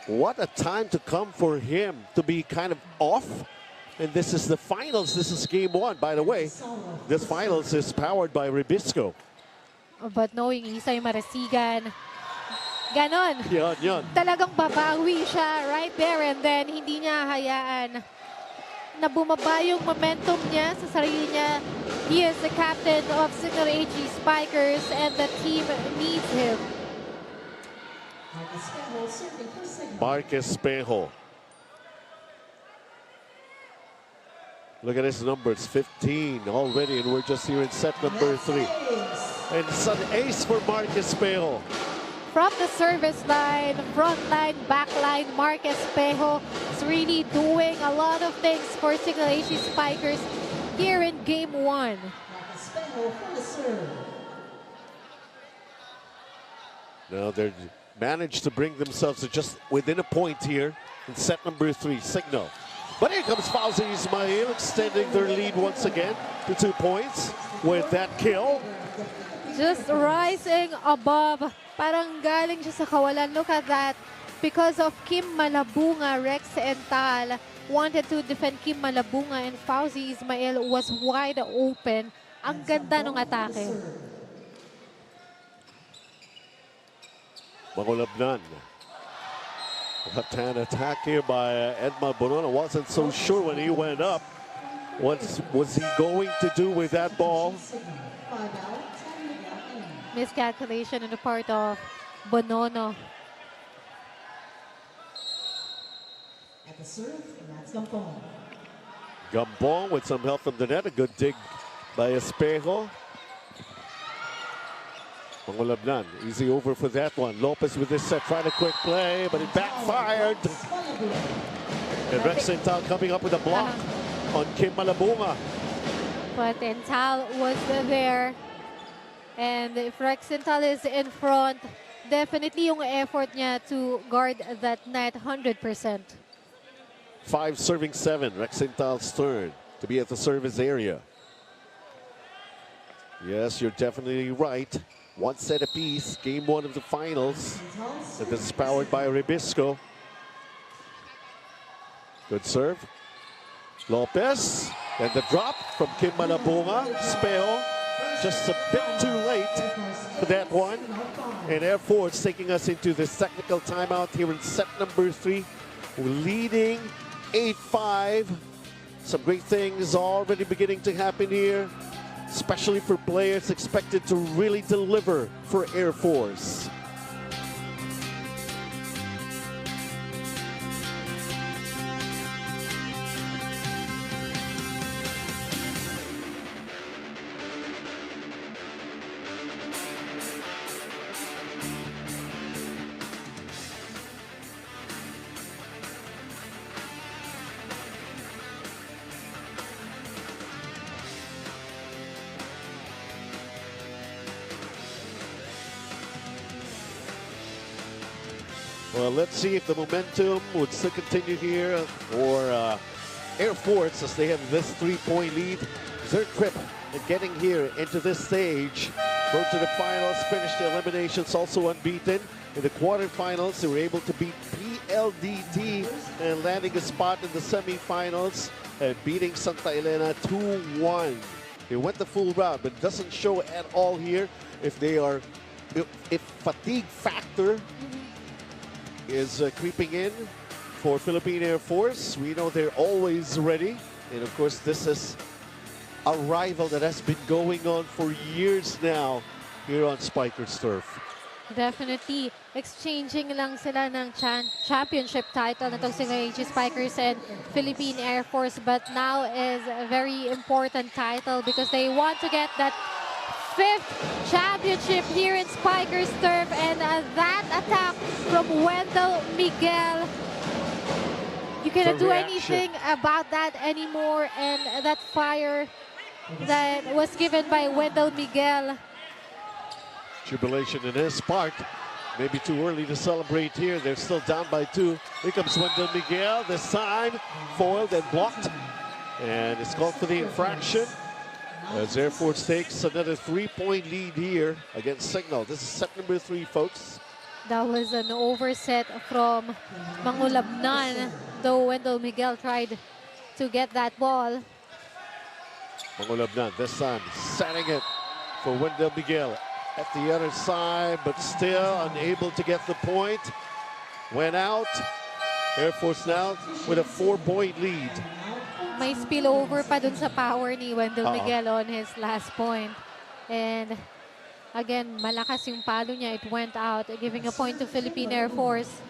what a time to come for him to be kind of off. And this is the finals. This is Game 1. By the way, this finals is powered by Ribisco. But knowing Isay Marasigan, ganon. Yan. Talagang babawi siya right there and then hindi niya hayaan na bumaba yung momentum niya sa sarili niya. He is the captain of Cignal HD Spikers and the team needs him. Marcus Espejo. Look at his numbers, 15 already, and we're just here in set number 3. And it's an ace for Marcus Espejo. From the service line, front line, back line, Marcus Espejo is really doing a lot of things for Cignal HD Spikers here in Game 1. Now they've managed to bring themselves to just within a point here in set number 3, Cignal. But here comes Fauzi Ismail extending their lead once again to 2 points with that kill. Just rising above. Parang galing siya sa kawalan. Look at that. Because of Kim Malabunga, Rex and Tal wanted to defend Kim Malabunga and Fauzi Ismail was wide open. Ang ganda ng atake. Mangulabnan. Left-hand attack here by Edmond Bonono. Wasn't so sure when he went up. What was he going to do with that ball? Miscalculation on the part of Bonono. At the serve, and that's Gampong. Gampong with some help from the net. A good dig by Espejo. Mangulabnan, easy over for that one. Lopez with this set, trying a quick play, but it backfired. And Cignal coming up with a block on Kim Malabunga. But Ental was there. And if Cignal is in front, definitely yung effort niya to guard that net 100%. 5 serving 7. Cignal's turn to be at the service area. Yes, you're definitely right. One set apiece, game 1 of the finals. And this is powered by Ribisco. Good serve. Lopez. And the drop from Kim Malabunga. Espejo just a bit too late for that one. And Airforce taking us into this technical timeout here in set number 3. We're leading 8-5. Some great things already beginning to happen here, especially for players expected to really deliver for Airforce. Well, let's see if the momentum would still continue here for Airforce as they have this 3-point lead. Their trip and getting here into this stage, go to the finals, finish the eliminations also unbeaten. In the quarterfinals, they were able to beat PLDT and landing a spot in the semifinals and beating Santa Elena 2-1. They went the full route, but it doesn't show at all here if they are, if fatigue factor is creeping in for Philippine Air Force. We know they're always ready. And of course, this is a rival that has been going on for years now here on Spikers Turf. Definitely, exchanging lang sila ng championship title na itong Cignal Spikers and Philippine Air Force. But now is a very important title because they want to get that 5th championship here in Spikers Turf, and that attack from Wendell Miguel, you cannot do anything about that anymore, and that fire that was given by Wendell Miguel. Jubilation in his part. Maybe too early to celebrate here. They're still down by 2. Here comes Wendell Miguel, this time foiled and blocked, and it's called for the infraction. As Airforce takes another 3-point lead here against Cignal. This is set number 3, folks. That was an overset from Mangulabnan, though Wendell Miguel tried to get that ball. Mangulabnan this time setting it for Wendell Miguel at the other side, but still unable to get the point. Went out. Airforce now with a 4-point lead. May spillover pa dun sa power ni Wendell Miguel on his last point. And again, malakas yung palo niya. It went out, giving a point to Philippine Air Force.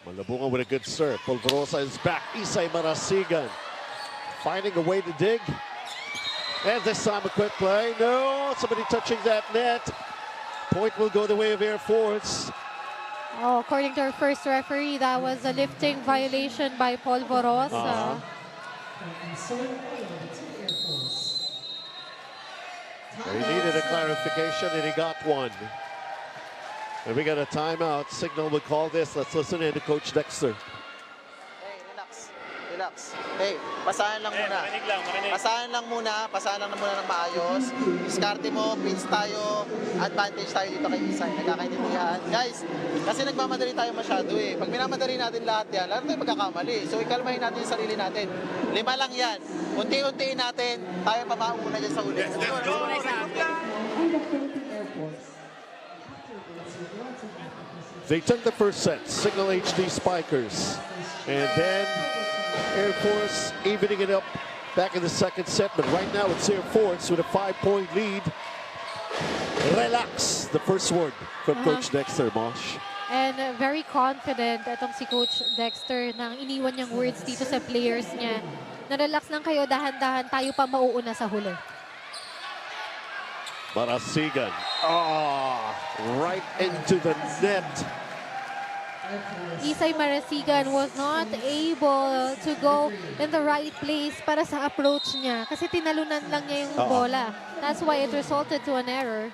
Malabunga with a good serve. Polvorosa is back. Isay Marasigan finding a way to dig. And this time a quick play. No, somebody touching that net. Point will go the way of Airforce. Oh, according to our first referee, that was a lifting violation by Polvorosa. He needed a clarification and he got one. And we got a timeout. Cignal will call this. Let's listen in to Coach Dexter. Hey, relax. Relax. Hey, pasahan lang muna. Pasahan lang muna. Pasahan lang muna ng maayos. Diskarte mo, pinch tayo. Advantage tayo dito kay Isay. Nagkakaintindihan. Guys, kasi nagmamadali tayo masyado eh. Pag minamadali natin lahat yan, lahat tayo magkakamali. So ikalmahin natin yung sarili natin. 5 lang yan. Unti-untiin natin. Tayo pa mauna dyan sa ulit. Let's go! And the Philippine Air Force, after this, They took the first set, Cignal HD Spikers. And then Airforce evening it up back in the second set. But right now it's Airforce with a 5-point lead. Relax, the first word from Coach Dexter, Mosh. And very confident itong si Coach Dexter nang iniwan niyang words dito sa players niya. Na-relax lang kayo, dahan-dahan, tayo pa mauuna sa huli. Marasigan. Right into the net. Isay Marasigan was not able to go in the right place para sa approach niya kasi tinalunan lang niya yung bola. That's why it resulted to an error.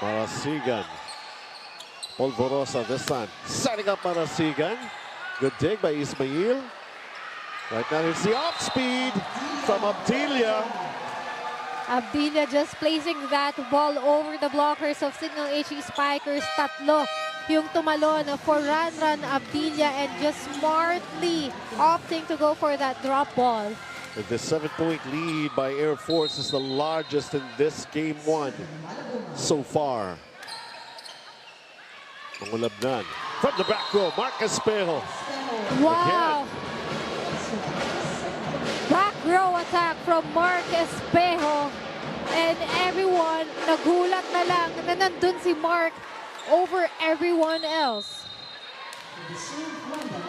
Marasigan. Polvorosa this time. Setting up Marasigan. Good dig by Ismail. Right now it's the off speed from Abdilia. Abdilia just placing that ball over the blockers of Cignal HD Spikers. Tatlo yung tumalon for run Abdilia and just smartly opting to go for that drop ball. The 7-point lead by Airforce is the largest in this game 1 so far. Mangulabnan from the back row, Marcus Espejo. Wow! Back row attack from Mark Espejo. And everyone nagulat na lang na nandun si Mark over everyone else.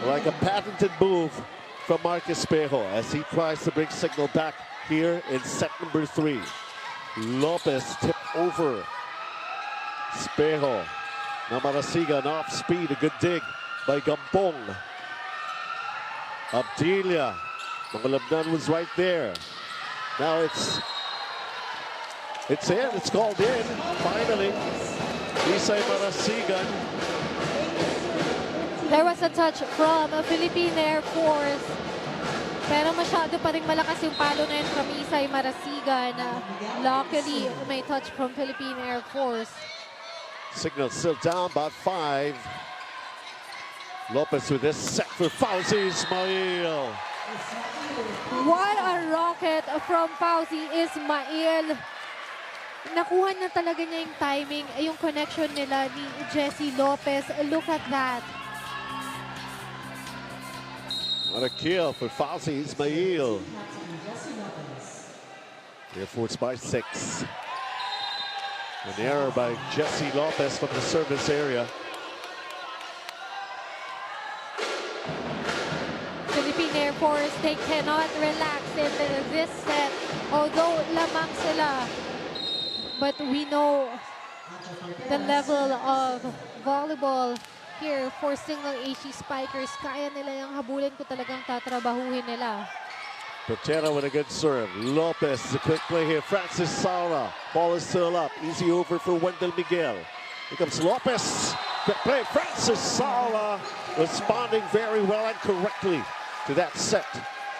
Like a patented move from Mark Espejo as he tries to bring Cignal back here in set number 3. Lopez tipped over. Espejo. Now Marasigan off speed, a good dig by Gampong. Abdilia. Mangulabnan was right there. Now it's in, it's called in, finally. Isay Marasigan. There was a touch from Philippine Airforce. Pero masyado pa rin malakas yung palo na yun from Isay Marasigan. Luckily, may touch from Philippine Airforce. Cignal still down about 5. Lopez with this set for Fauzi Ismail. What a rocket from Fauzi Ismail. Nakuha na talaga niya yung timing, yung connection nila ni Jesse Lopez. Look at that. What a kill for Fauzi Ismail. Airforce by 6. An error by Jesse Lopez from the service area. Philippine Airforce, they cannot relax in this set. Although lamang sila. But we know the level of volleyball here for Cignal HD Spikers. Kaya nila yung habulin ko talagang tatrabahuhin nila. Patera with a good serve. Lopez, the quick play here. Francis Saura. Ball is still up. Easy over for Wendell Miguel. Here comes Lopez. Quick play. Francis Saura responding very well and correctly to that set.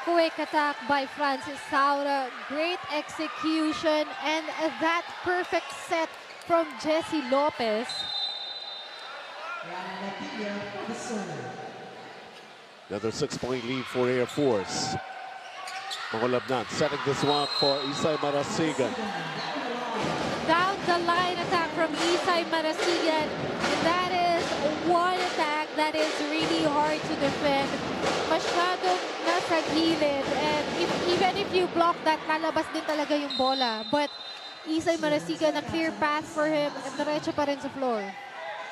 Quick attack by Francis Saura. Great execution and that perfect set from Jesse Lopez. Another 6-point lead for Airforce. Mangulabnan setting this one for Isay Marasigan. Down the line attack from Isay Marasigan. And that is one attack that is really hard to defend. Masyadong nasa gilid. And even if you block that, lalabas din talaga yung bola. But Isay Marasigan, a clear path for him. And diretso pa rin sa floor.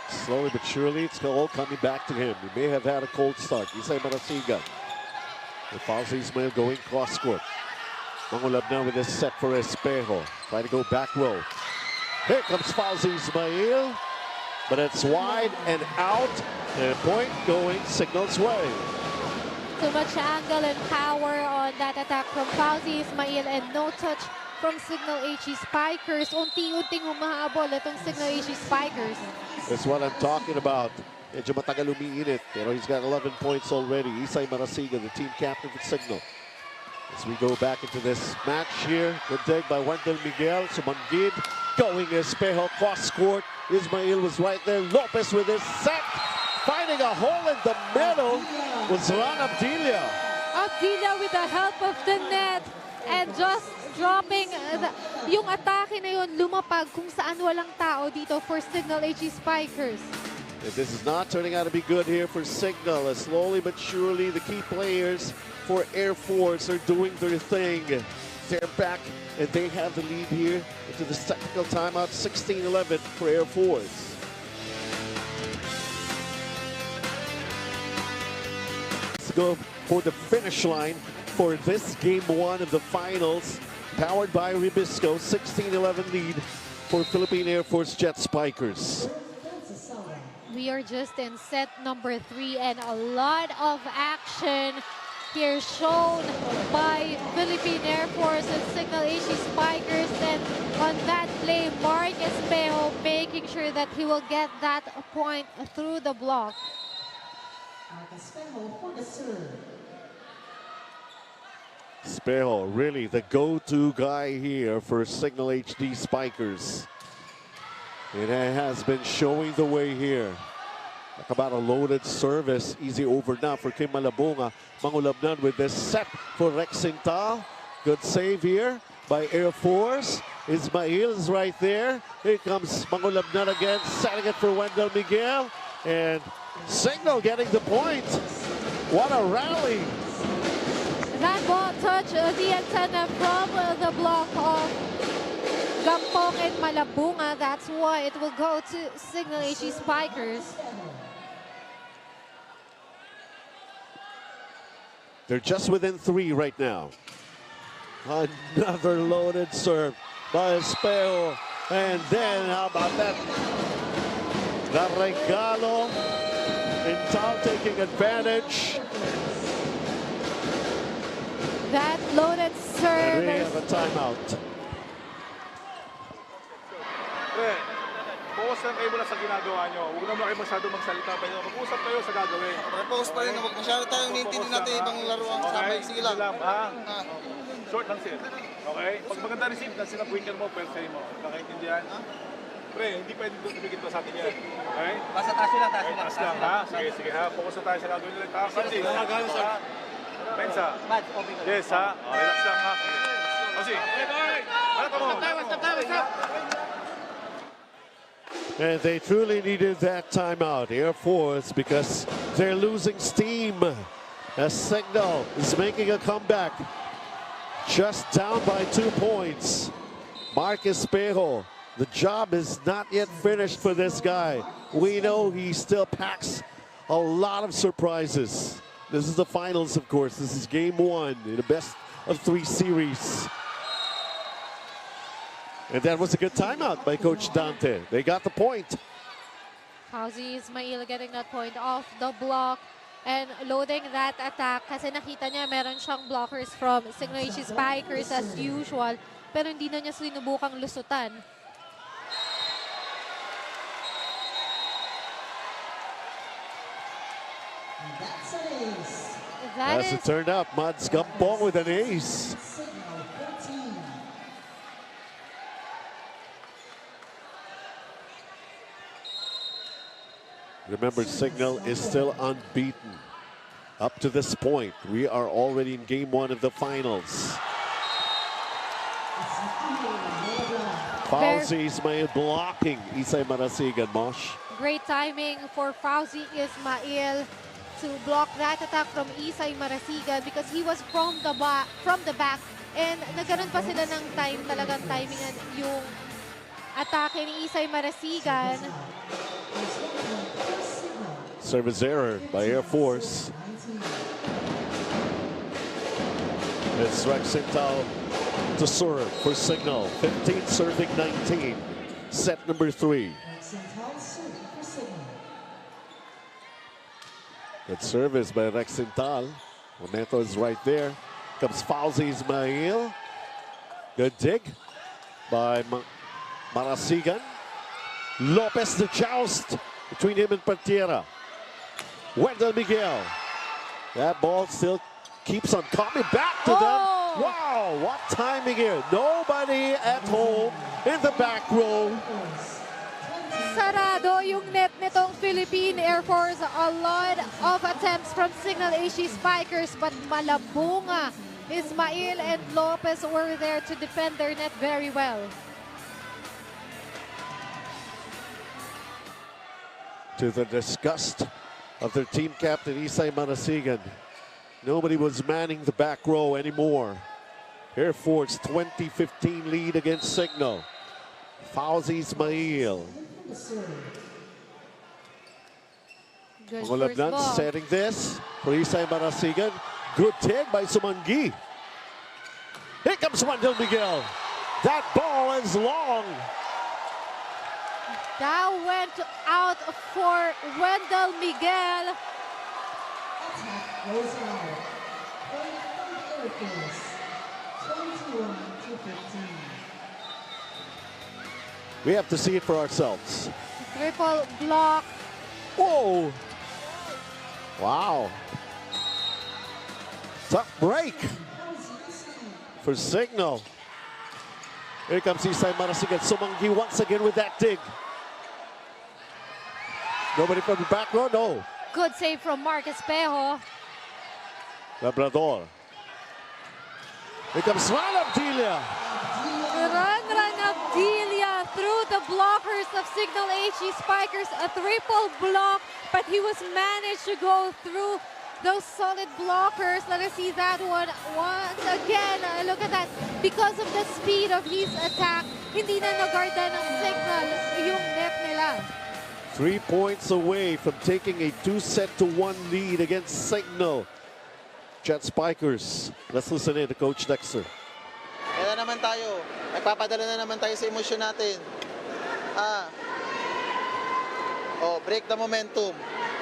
Slowly but surely, it's all coming back to him. He may have had a cold start. Isay Marasigan. The Fauzi Ismail going cross court. Mangulabnan with this set for Espejo. Trying to go back row. Here comes Fauzi Ismail. But it's wide and out. And point going Cignal's way. Too much angle and power on that attack from Fauzi Ismail and no touch from Cignal HD Spikers. Unti-unting humahabol itong Cignal HD Spikers. That's what I'm talking about. Medyo matagal umiinit, pero he's got 11 points already. Isay Marasigan, the team captain for Cignal. As we go back into this match here, good dig by Wendell Miguel. Sumanggid, going Espejo, cross court. Ismail was right there. Lopez with his set. Finding a hole in the middle was Ron Abdilia. Abdilia with the help of the net and just dropping yung atake na yun, lumapag kung saan walang tao dito for Cignal HE Spikers. And this is not turning out to be good here for Cignal, as slowly but surely the key players for Airforce are doing their thing. They're back and they have the lead here into the technical timeout, 16-11 for Airforce. Let's go for the finish line for this game one of the finals, powered by Ribisco, 16-11 lead for Philippine Air Force Jet Spikers. We are just in set number 3 and a lot of action here shown by Philippine Air Force and Cignal HE Spikers. And on that play, Mark Espejo making sure that he will get that point through the block. Espejo, really the go-to guy here for Cignal HD Spikers. And it has been showing the way here. Talk about a loaded service. Easy over now for Kim Malabunga. Mangulabnan with this set for Rexintal. Good save here by Airforce. Ismail is right there. Here comes Mangulabnan again, setting it for Wendell Miguel. And Cignal getting the point. What a rally. That ball touched the antenna from the block of Gampong and Malabunga. That's why it will go to Cignal HE Spikers. They're just within 3 right now. Another loaded serve by Espejo. And then, how about that? The regalo. Intal taking advantage. That loaded serve. And we have a timeout. Pre, focus lang kayo muna sa ginagawa nyo. Huwag naman kayo masyado magsalita pa nyo. Mag-usap kayo sa gagawin. Focus pa rin. Masyado tayong nintindi natin ibang laro ang sabay. Sige lang. Short lang siya. Okay? Pag maganda receive na sila, quicker mo, pwede mo. Kakaintindihan? Pre, hindi pwede tumigit pa sa atin yan. Okay? Basta taas lang, taas lang. Taas lang, ha? Sige, sige ha. Focus na tayo sa gagawin nila. Taas lang. Sige, ha? Pensa. Yes, ha? Relax lang, ha? Kasi, ano ka mo? And they truly needed that timeout, Air Force, because they're losing steam. As Cignal is making a comeback. Just down by 2 points. Mark Espejo, the job is not yet finished for this guy. We know he still packs a lot of surprises. This is the finals, of course. This is game 1 in the best of 3 series. And that was a good timeout by Coach Dante. They got the point. Fauzi Ismail getting that point off the block and loading that attack kasi nakita niya meron siyang blockers from Cignal HE Spikers as usual, pero hindi na niya sinubukang lusutan. As it turned out, Mads Gampong with an ace. Remember, Cignal is still unbeaten. Up to this point, we are already in game 1 of the finals. Fauzi Ismail blocking Isay Marasigan, Mosh. Great timing for Fauzi Ismail to block that attack from Isay Marasigan because he was from the back and nagkaroon pa sila ng time, talagang timingan yung atake ni Isay Marasigan. Service error by Air Force. It's Rexintal to serve for Cignal. 15 serving 19. Set number 3. Good service by Rexintal. Momento is right there. Comes Fauzi Ismail. Good dig by Marasigan. Lopez the joust between him and Partiera. Wendell Miguel. That ball still keeps on coming back to them. Wow, what timing here. Nobody at home in the back row. Sarado yung net nitong Philippine Air Force. A lot of attempts from Cignal HE Spikers, but Malabunga Ismail and Lopez were there to defend their net very well. To the disgust of their team captain, Isay Marasigan. Nobody was manning the back row anymore. Airforce 2015 lead against Cignal. Fouls Ismail. Good Mga first Labnan ball. setting this for Isay Marasigan. Good take by Sumanggi. Here comes Wendell Miguel. That ball is long. That went out for Wendell Miguel. Goes out. Airforce, 21-15. We have to see it for ourselves. Triple block. Whoa. Wow. Tough break for Cignal. Here comes Isay Marasigan. Sumanggi once again with that dig. Nobody from the back row? No. Good save from Mark Espejo. Labrador. Here comes Ran Abdilia. Run Abdilia through the blockers of Cignal HE Spikers. A triple block, but he was managed to go through those solid blockers. Let us see that one once again. Look at that. Because of the speed of his attack, hindi na nagarda ng Cignal yung net nila. 3 points away from taking a 2-1 lead against Cignal. Jet Spikers. Let's listen in to Coach Dexter. Kaya naman tayo. Nagpapadala na naman tayo sa emosyon natin. Break the momentum.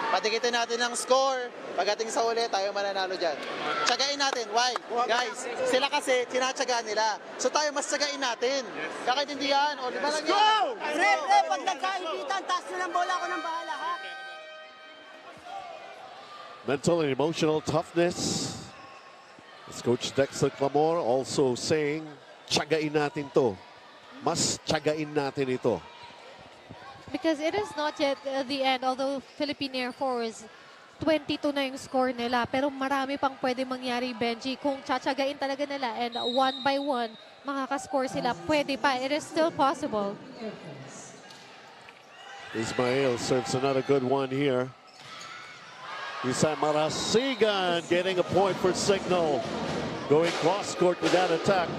Patikitin natin ang score. Pagdating sa uli, tayo mananalo dyan. Tsagain natin. Why? Guys, sila kasi, tinatsagaan nila. So tayo mas tsagain natin. Kakaintindihan? O, di ba lang yan? Pre, pag nagkaibitan, taas na ng bola, ako nang bahala, ha? Mental and emotional toughness. As Coach Dexter Clamor also saying, tsagain natin to. Mas tsagain natin ito. Because it is not yet the end, although Philippine Air Force 22 na yung score nila, pero marami pang pwede mangyari, Benji. Kung tsatsagain talaga nila and one by one, makakascore sila, pwede pa. It is still possible. Ismail serves another good one here. Isay Marasigan getting a point for Cignal. Going cross-court with that attack.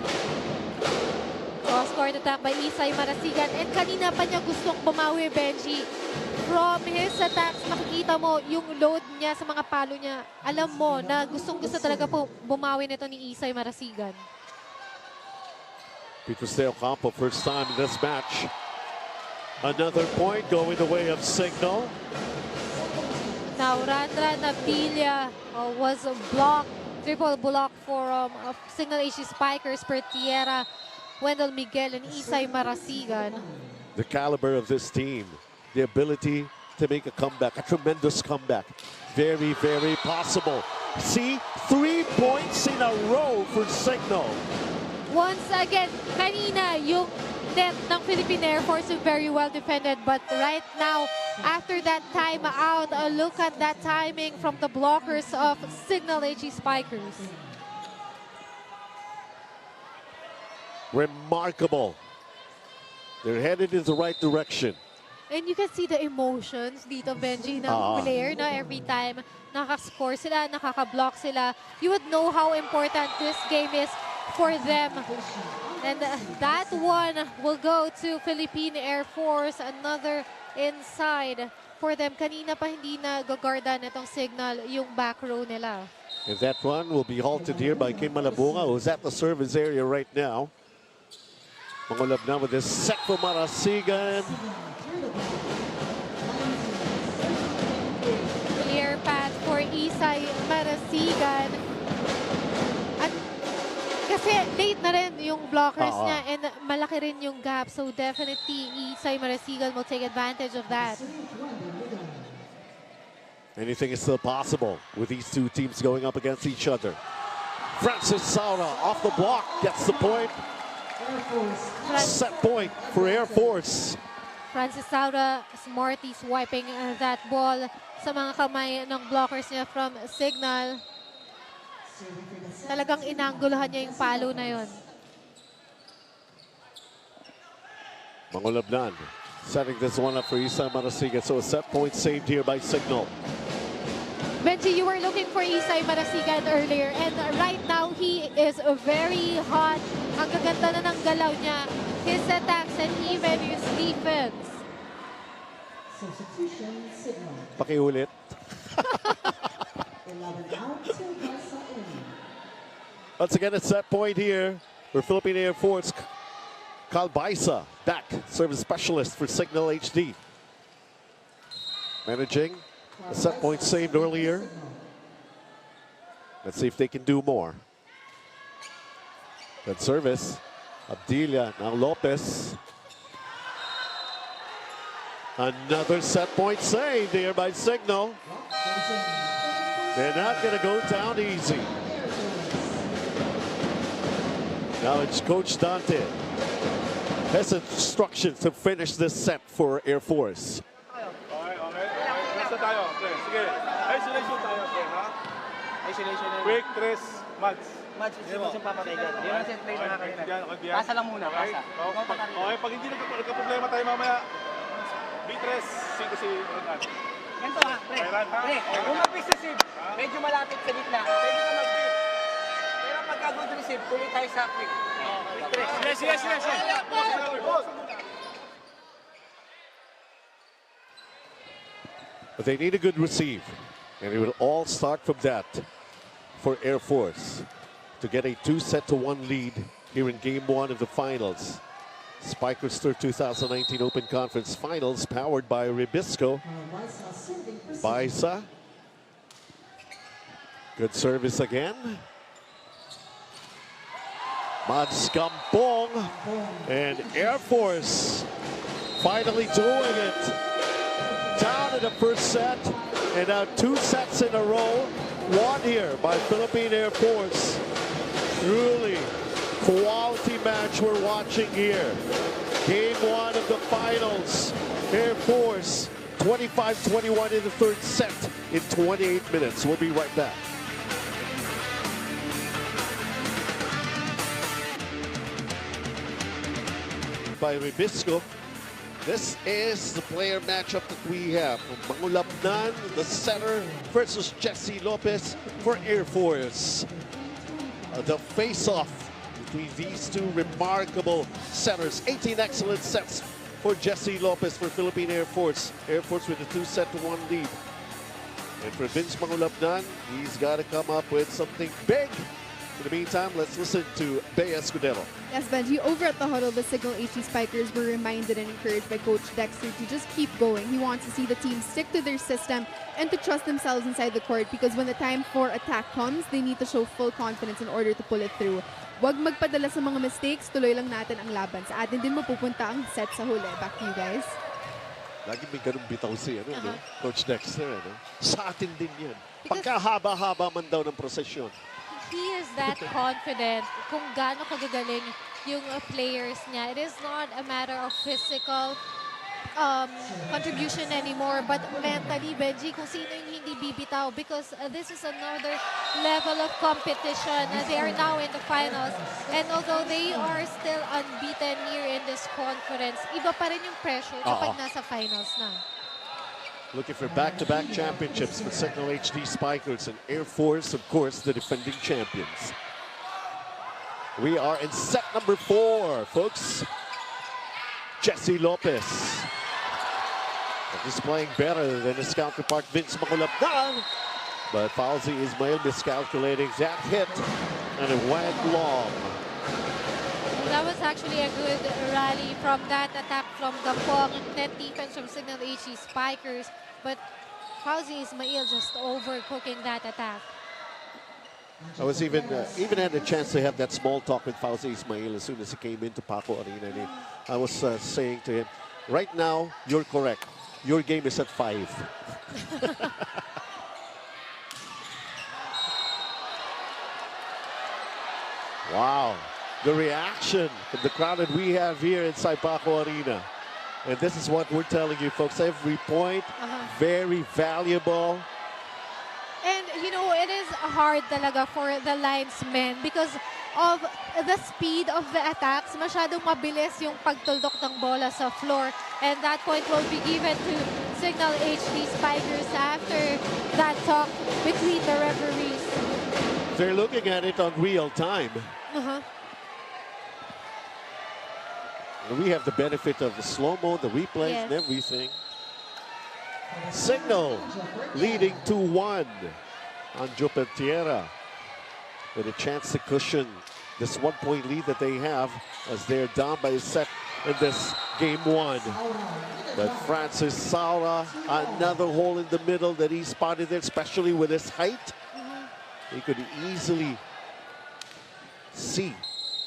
Cross-court attack by Isay Marasigan. And kanina pa niya gustong bumawi, Benji. From his attacks, makikita mo yung load niya sa mga palo niya. Alam mo na gustong-gusto talaga po bumawi nito ni Isay Marasigan. Peter Ocampo, first time in this match. Another point going the way of Cignal. Now, Randra Nabilia was blocked. Triple block for Cignal HE Spikers per Tierra, Wendell Miguel, and Isay Marasigan. The caliber of this team, the ability to make a comeback, a tremendous comeback. Very, very possible. See, 3 points in a row for Cignal. Once again, kanina yung net ng Philippine Air Force is very well defended, but right now, after that timeout, look at that timing from the blockers of Cignal HE Spikers. Remarkable. They're headed in the right direction. And you can see the emotions dito, Benji, ng player na every time nakaka-score sila, nakaka-block sila. You would know how important this game is for them. And that one will go to Philippine Air Force. Another inside for them. Kanina pa hindi na gagarda nitong Cignal yung back row nila. And that one will be halted here by Kim Malabunga, who's at the service area right now. Mangulab na with this set for Marasigan. Clear path for Isay Marasigan. At kasi late na rin yung blockers niya and malaki rin yung gap. So definitely Isay Marasigan will take advantage of that. Anything is still possible with these two teams going up against each other. Francis Saura off the block, gets the point. Set point for Air Force. Francis Saura, smarty swiping that ball sa mga kamay ng blockers niya from Cignal. Talagang inanggulahan niya yung palo na yon. Mangulabnan setting this one up for Isay Marasigan. So a set point saved here by Cignal. Benji, you were looking for Isay Marasigan earlier, and right now he is very hot. Ang gaganda na ng galaw niya. His attacks and even his defense. Substitution Cignal. Pakiulit. 11 out, 2 Baisa in. Once again, a set point here for Philippine Air Force. Baisa back, service specialist for Cignal HD. Managing a set point saved earlier. Let's see if they can do more. Good service. Abdilia, now Lopez. Another set point saved here by Cignal. They're not going to go down easy. Now it's Coach Dante. Has instructions to finish this set for Air Force. Okay. Basta tayo. Okay, sige. Isolation tayo, okay, ha? Isolation na. Quick, 3 months. Match is yung papatay dyan. Di ba set play na kanina? Pasa lang muna, pasa. Okay, pag hindi nagka-problema tayo mamaya, B3, sino si Ronan? Ganito ha, pre. Kung mag-pick receive, medyo malapit sa gitna. Pwede ka mag-pick. Pero pagka good receive, tuloy tayo sa quick. Yes. But they need a good receive. And it will all start from that for Air Force to get a 2-1 lead here in Game 1 of the finals. Spikers Tour 2019 Open Conference Finals powered by Ribisco. Baisa. Good service again. Mads Gampong and Air Force finally doing it. Down in the first set and now 2 sets in a row. Won here by Philippine Air Force. Truly quality match we're watching here. Game 1 of the finals. Air Force 25-21 in the third set in 28 minutes. We'll be right back. By Ribisco. This is the player matchup that we have. Mangulabnan, the center, versus Jesse Lopez for Air Force. The face-off between these two remarkable centers. 18 excellent sets for Jesse Lopez for Philippine Air Force. Air Force with a 2-1 lead. And for Vince Mangulabnan, he's got to come up with something big. In the meantime, let's listen to Bea Escudero. Yes, Benji, over at the huddle, the Cignal HD Spikers were reminded and encouraged by Coach Dexter to just keep going. He wants to see the team stick to their system and to trust themselves inside the court because when the time for attack comes, they need to show full confidence in order to pull it through. Wag magpadala sa mga mistakes, tuloy lang natin ang laban. Sa atin din mapupunta ang set sa huli. Back to you guys. Lagi may ganun bitaw si no? Coach Dexter. Sa atin din yan. Pagkahaba-haba man daw ng prosesyon. He is that confident kung gaano kagagaling yung players niya. It is not a matter of physical contribution anymore, but mentally, Benji, kung sino yung hindi bibitaw because this is another level of competition. They are now in the finals, and although they are still unbeaten here in this conference, iba pa rin yung pressure kapag nasa finals na. Looking for back-to-back championships for Cignal HD Spikers and Air Force, of course, the defending champions. We are in set number 4, folks. Jesse Lopez. He's playing better than his counterpart, Vince Mangulabnan. But Fauzi Ismail miscalculating that hit, and it went long. That was actually a good rally from that attack from Gampong. Net defense from Cignal HD Spikers. But Fauzi Ismail just overcooking that attack. I was even had a chance to have that small talk with Fauzi Ismail as soon as he came into Paco Arena. And I was saying to him, right now, you're correct. Your game is at 5. Wow. The reaction from the crowd that we have here inside Paco Arena. And this is what we're telling you, folks. Every point, very valuable. And you know, it is hard talaga for the linesmen because of the speed of the attacks. Masyadong mabilis yung pagtuldok ng bola sa floor. And that point will be given to Cignal HD Spikers after that talk between the referees. They're looking at it on real time. And we have the benefit of the slow-mo, the replays, and everything. Cignal leading 2-1 on Jupentiera with a chance to cushion this 1-point lead that they have as they're down by a set in this game 1. But Francis Saura, another hole in the middle that he spotted there, especially with his height. He could easily see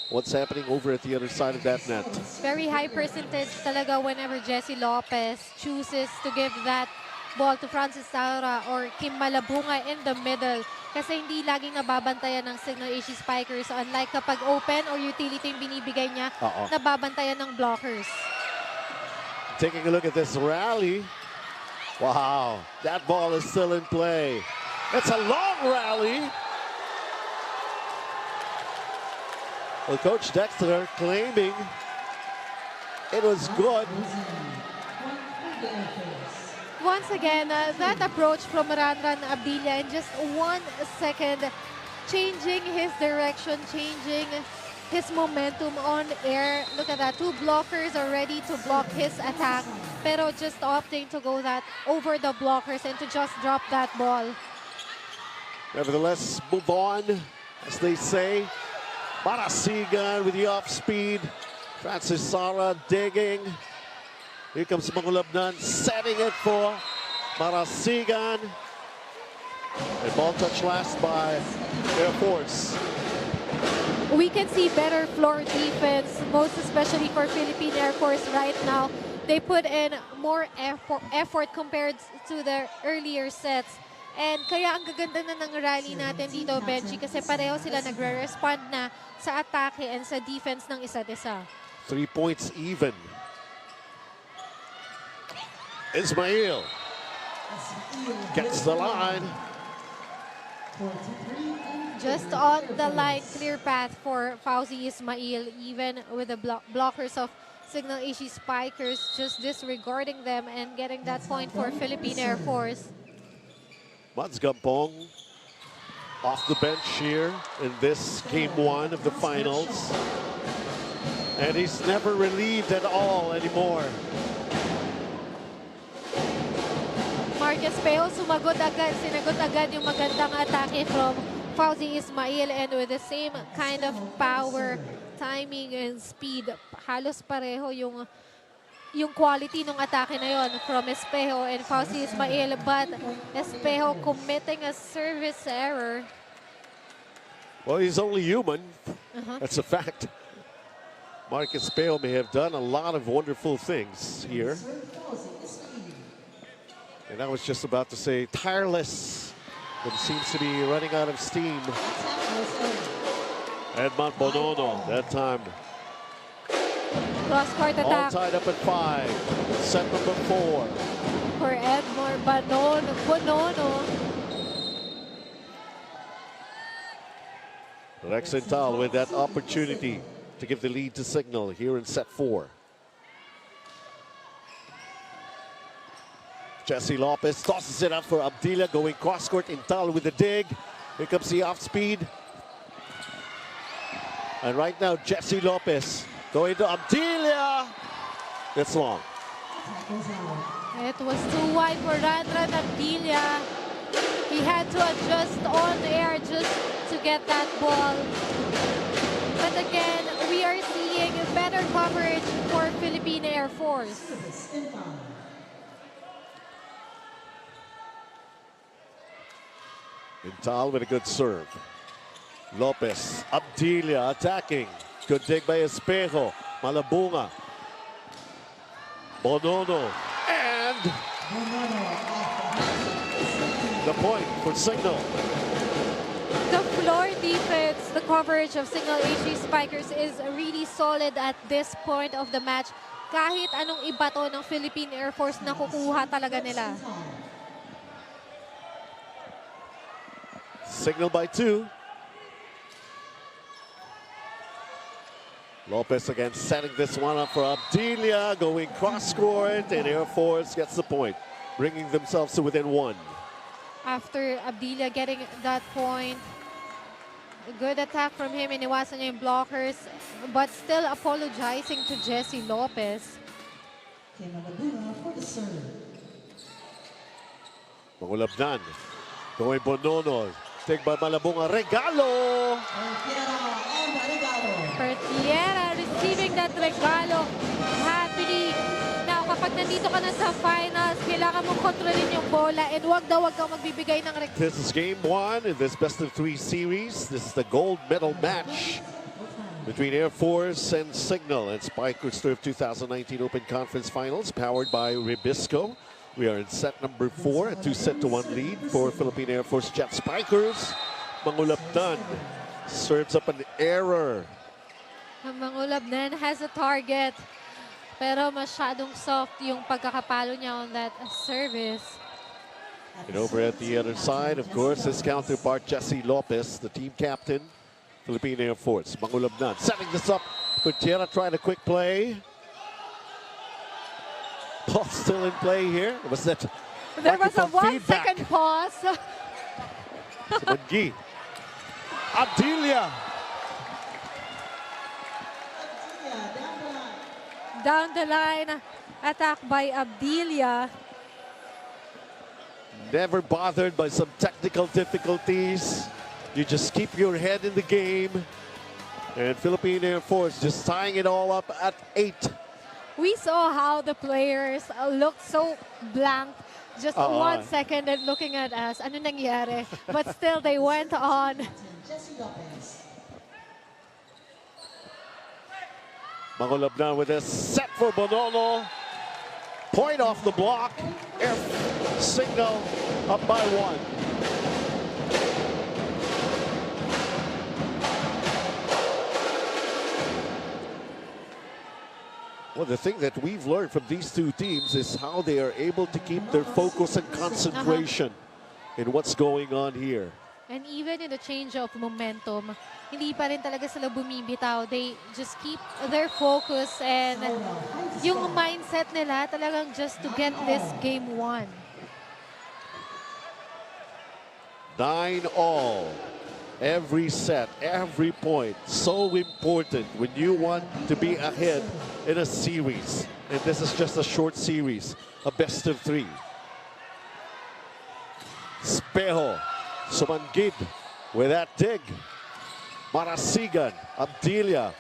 what's happening over at the other side of that net. Very high percentage talaga whenever Jesse Lopez chooses to give that ball to Francis Saura or Kim Malabunga in the middle. Kasi hindi laging nababantayan ng Cignal HD Spikers. Unlike kapag open or utility yung binibigay niya, nababantayan ng blockers. Taking a look at this rally. Wow, that ball is still in play. It's a long rally. Well, Coach Dexter claiming it was good. Once again, that approach from Ranran Abdilla in just 1 second, changing his direction, changing his momentum on air. Look at that, 2 blockers are ready to block his attack, pero just opting to go that over the blockers and to just drop that ball. Nevertheless, move on, as they say. Marasigan with the off-speed. Francis Saura digging. Here comes Mangulabnan, setting it for Marasigan. And ball touch last by Airforce. We can see better floor defense, most especially for Philippine Airforce right now. They put in more effort compared to their earlier sets. And kaya ang gaganda na ng rally natin dito, Benji, kasi pareho sila nagre-respond na sa atake and sa defense ng isa't isa. 3 points even. Ismail gets the line. Just on the line, clear path for Fauzi Ismail, even with the blockers of Cignal HD Spikers, just disregarding them and getting that point for Philippine Air Force. Mads Gampong off the bench here in this game 1 of the finals. And he's never relieved at all anymore. Marcus Peo sumagot agad, sinagot agad yung magandang atake from Fauzi Ismail, and with the same kind of power, timing, and speed, halos pareho yung quality ng atake na yon from Espejo and Fauzi Ismail, but Espejo committing a service error. Well, he's only human. That's a fact. Marcus Espejo may have done a lot of wonderful things here. And I was just about to say tireless, but it seems to be running out of steam. Edmond Bonono, that time. Cross-court All attack tied up at 5. Set number 4. for Edmond Bonono. Rexental with that opportunity to give the lead to Cignal here in set 4. Jesse Lopez tosses it up for Abdilla, going cross-court. Intal with the dig. Here comes the off-speed. And right now, Jesse Lopez going to Abdilla. That's long. It was too wide for Ranran Abdilla. He had to adjust on air just to get that ball. But again, we are seeing better coverage for Philippine Air Force. Intal with a good serve. Lopez, Abdilla attacking. Good dig by Espejo. Malabunga. Bonono. And the point for Cignal. The floor defense, the coverage of Cignal HD Spikers is really solid at this point of the match. Kahit anong ibato ng Philippine Air Force, nakukuha talaga nila. Cignal by 2. Lopez again setting this one up for Abdilia, going cross-court, and Airforce gets the point, bringing themselves to within 1. After Abdilia getting that point, a good attack from him, iniwasan niya yung blockers, but still apologizing to Jesse Lopez. Mangulabnan, going Bonono, take by Malabunga, regalo! Pertiera receiving that regalo happily. Now, kapag nandito ka na sa finals, kailangan mong kontrolin yung bola and wag kang magbibigay ng regalo. This is game 1 in this best-of-3 series. This is the gold medal match between Airforce and Cignal and Spikers Turf 2019 Open Conference Finals, powered by Ribisco. We are in set number 4, a 2-1 lead for Philippine Airforce Jet Spikers. Mangulabnan serves up an error. Mangulabnan has a target, pero masyadong soft yung pagkakapalo niya on that service. And over at the other side, of course, his counterpart, Jesse Lopez, the team captain, Philippine Airforce. Mangulabnan setting this up. Pertiera trying a quick play. Ball still in play here. Was that? There was a microphone 1 feedback? second pause. Manggi. Abdilia. Down the line, attack by Abdilia. Never bothered by some technical difficulties. You just keep your head in the game. And Philippine Airforce just tying it all up at 8. We saw how the players looked so blank, just 1 second and looking at us. Ano nangyari? But still, they went on. Mangulabnan with a set for Bonono. Point off the block. Cignal up by 1. Well, the thing that we've learned from these two teams is how they are able to keep their focus and concentration in what's going on here. And even in the change of momentum, hindi pa rin talaga sila bumibitaw. They just keep their focus and yung mindset nila talagang just to get this game won. 9-all. Every set, every point, so important when you want to be ahead in a series. And this is just a short series, a best of 3. Espejo, Sumangid with that dig. Marasigan, Abdilia,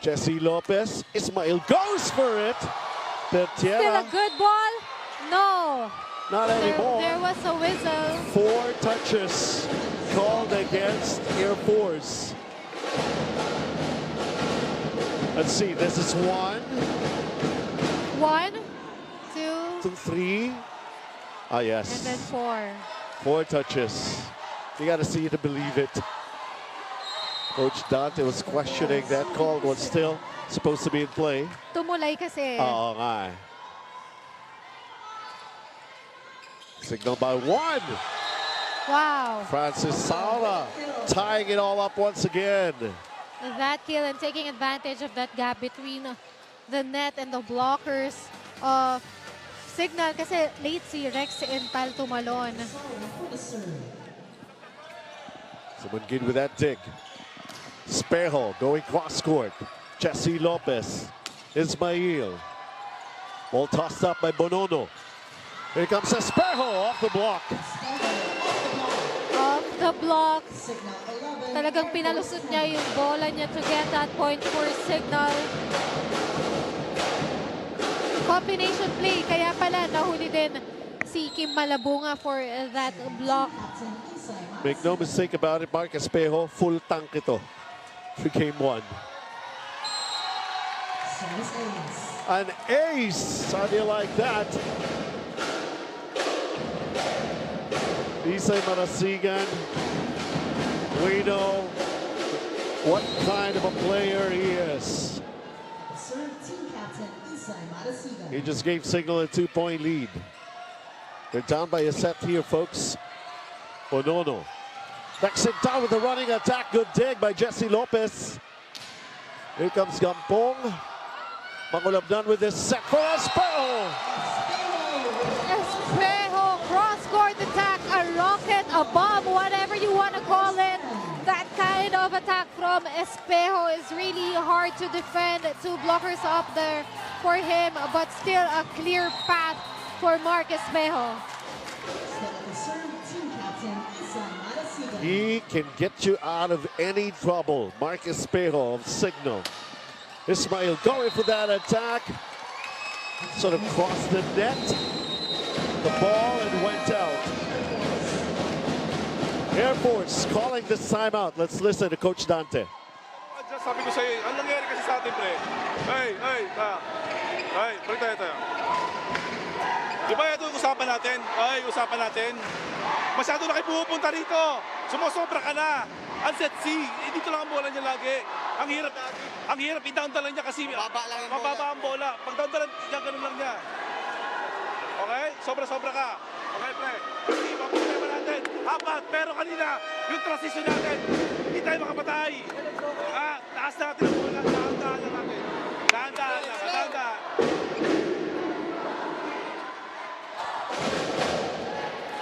Jesse Lopez, Ismail goes for it. Still Pertiera, a good ball? No. not anymore. There was a whistle. 4 touches called against Airforce. Let's see, this is 1, 1, 2, 2, 3. Ah, yes. and then 4. 4 touches. You got to see it to believe it. Coach Dante was questioning that call was still supposed to be in play. Tumulay kasi. Oo nga. Cignal by 1. Wow. Francis Sala tying it all up once again. That kill and taking advantage of that gap between the net and the blockers of Cignal kasi late si Rex Intal tumalon. Sumangid with that dig. Espejo going cross court. Jesse Lopez. Ismail. Ball tossed up by Bonono. Here comes Espejo off the block. Off the block. Talagang pinalusot niya yung bola niya to get that point for Cignal. Combination play, kaya pala nahuli din si Kim Malabunga for that block. Make no mistake about it, Mark Espejo, full tank ito for game 1. An ace! How do you like that? Isay Marasigan, we know what kind of a player he is. He just gave Cignal a 2-point lead. They're down by a set here, folks. Bonono Backs it down with a running attack. Good dig by Jesse Lopez. Here comes Gampong. Mangulabnan with this set for Espejo. Espejo, cross-court attack, a rocket, a bomb, whatever you want to call it. That kind of attack from Espejo is really hard to defend. Two blockers up there for him, but still a clear path for Mark Espejo. He can get you out of any trouble. Mark Espejo of Cignal. Ismail going for that attack. Sort of crossed the net. The ball and went out. Airforce calling this timeout. Let's listen to Coach Dante. Just sabi ko sa'yo, ang nangyari kasi sa atin, pre. Hey, pre tayo. Di ba ito yung usapan natin? Usapan natin. Masyado na kayo pupunta rito. Sumusobra ka na. Ang set C, dito lang ang bola niya lagi. Ang hirap i-down lang niya kasi mababa ang bola. Pag down niya, ganun lang niya. Okay? Sobra-sobra ka. Okay, pre. Hindi ba problema natin? Apat, pero kanina, yung transition natin, hindi tayo makapatay. Taas natin ang bola. Dahan-dahan lang natin. Dahan-dahan.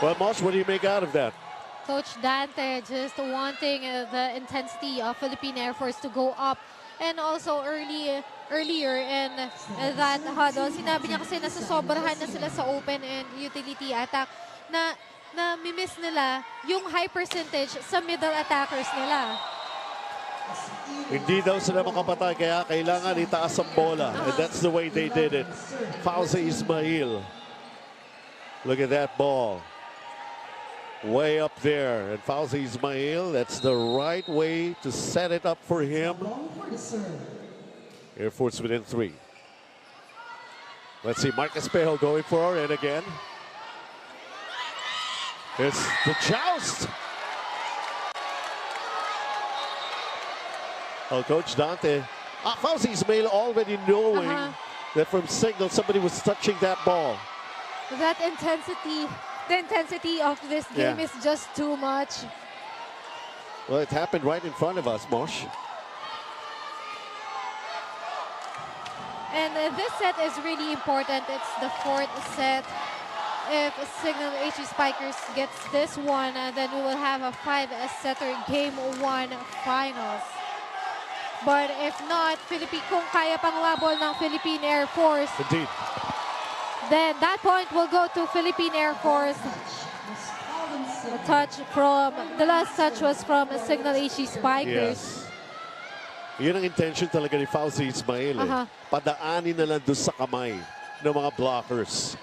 Well, Mosh, what do you make out of that? Coach Dante just wanting the intensity of Philippine Air Force to go up. And also earlier in that huddle, sinabi niya kasi nasasobrahan na sila sa open and utility attack na mimiss nila yung high percentage sa middle attackers nila. Hindi daw sila makapatay kaya kailangan itaas ang bola. And that's the way they did it. Fauzi Ismail. Look at that ball. Way up there. And Fauzi Ismail, that's the right way to set it up for him. Air Force within 3. Let's see, Mark Espejo going for it again. It's the joust. Oh, Coach Dante. Fauzi Ismail already knowing that from Cignal somebody was touching that ball. That intensity. The intensity of this game is just too much. Well, it happened right in front of us, Mosh. And this set is really important. It's the 4th set. If Cignal HE Spikers gets this one, then we will have a 5-setter Game 1 finals. But if not, kung kaya pang umabol ng Philippine Air Force, Indeed. then that point will go to Philippine Air Force. The last touch was from Cignal HE Spikers. Yes. Yun ang intention talaga ni Fauzi Ismail. Padaanin na lang doon sa kamay ng mga blockers.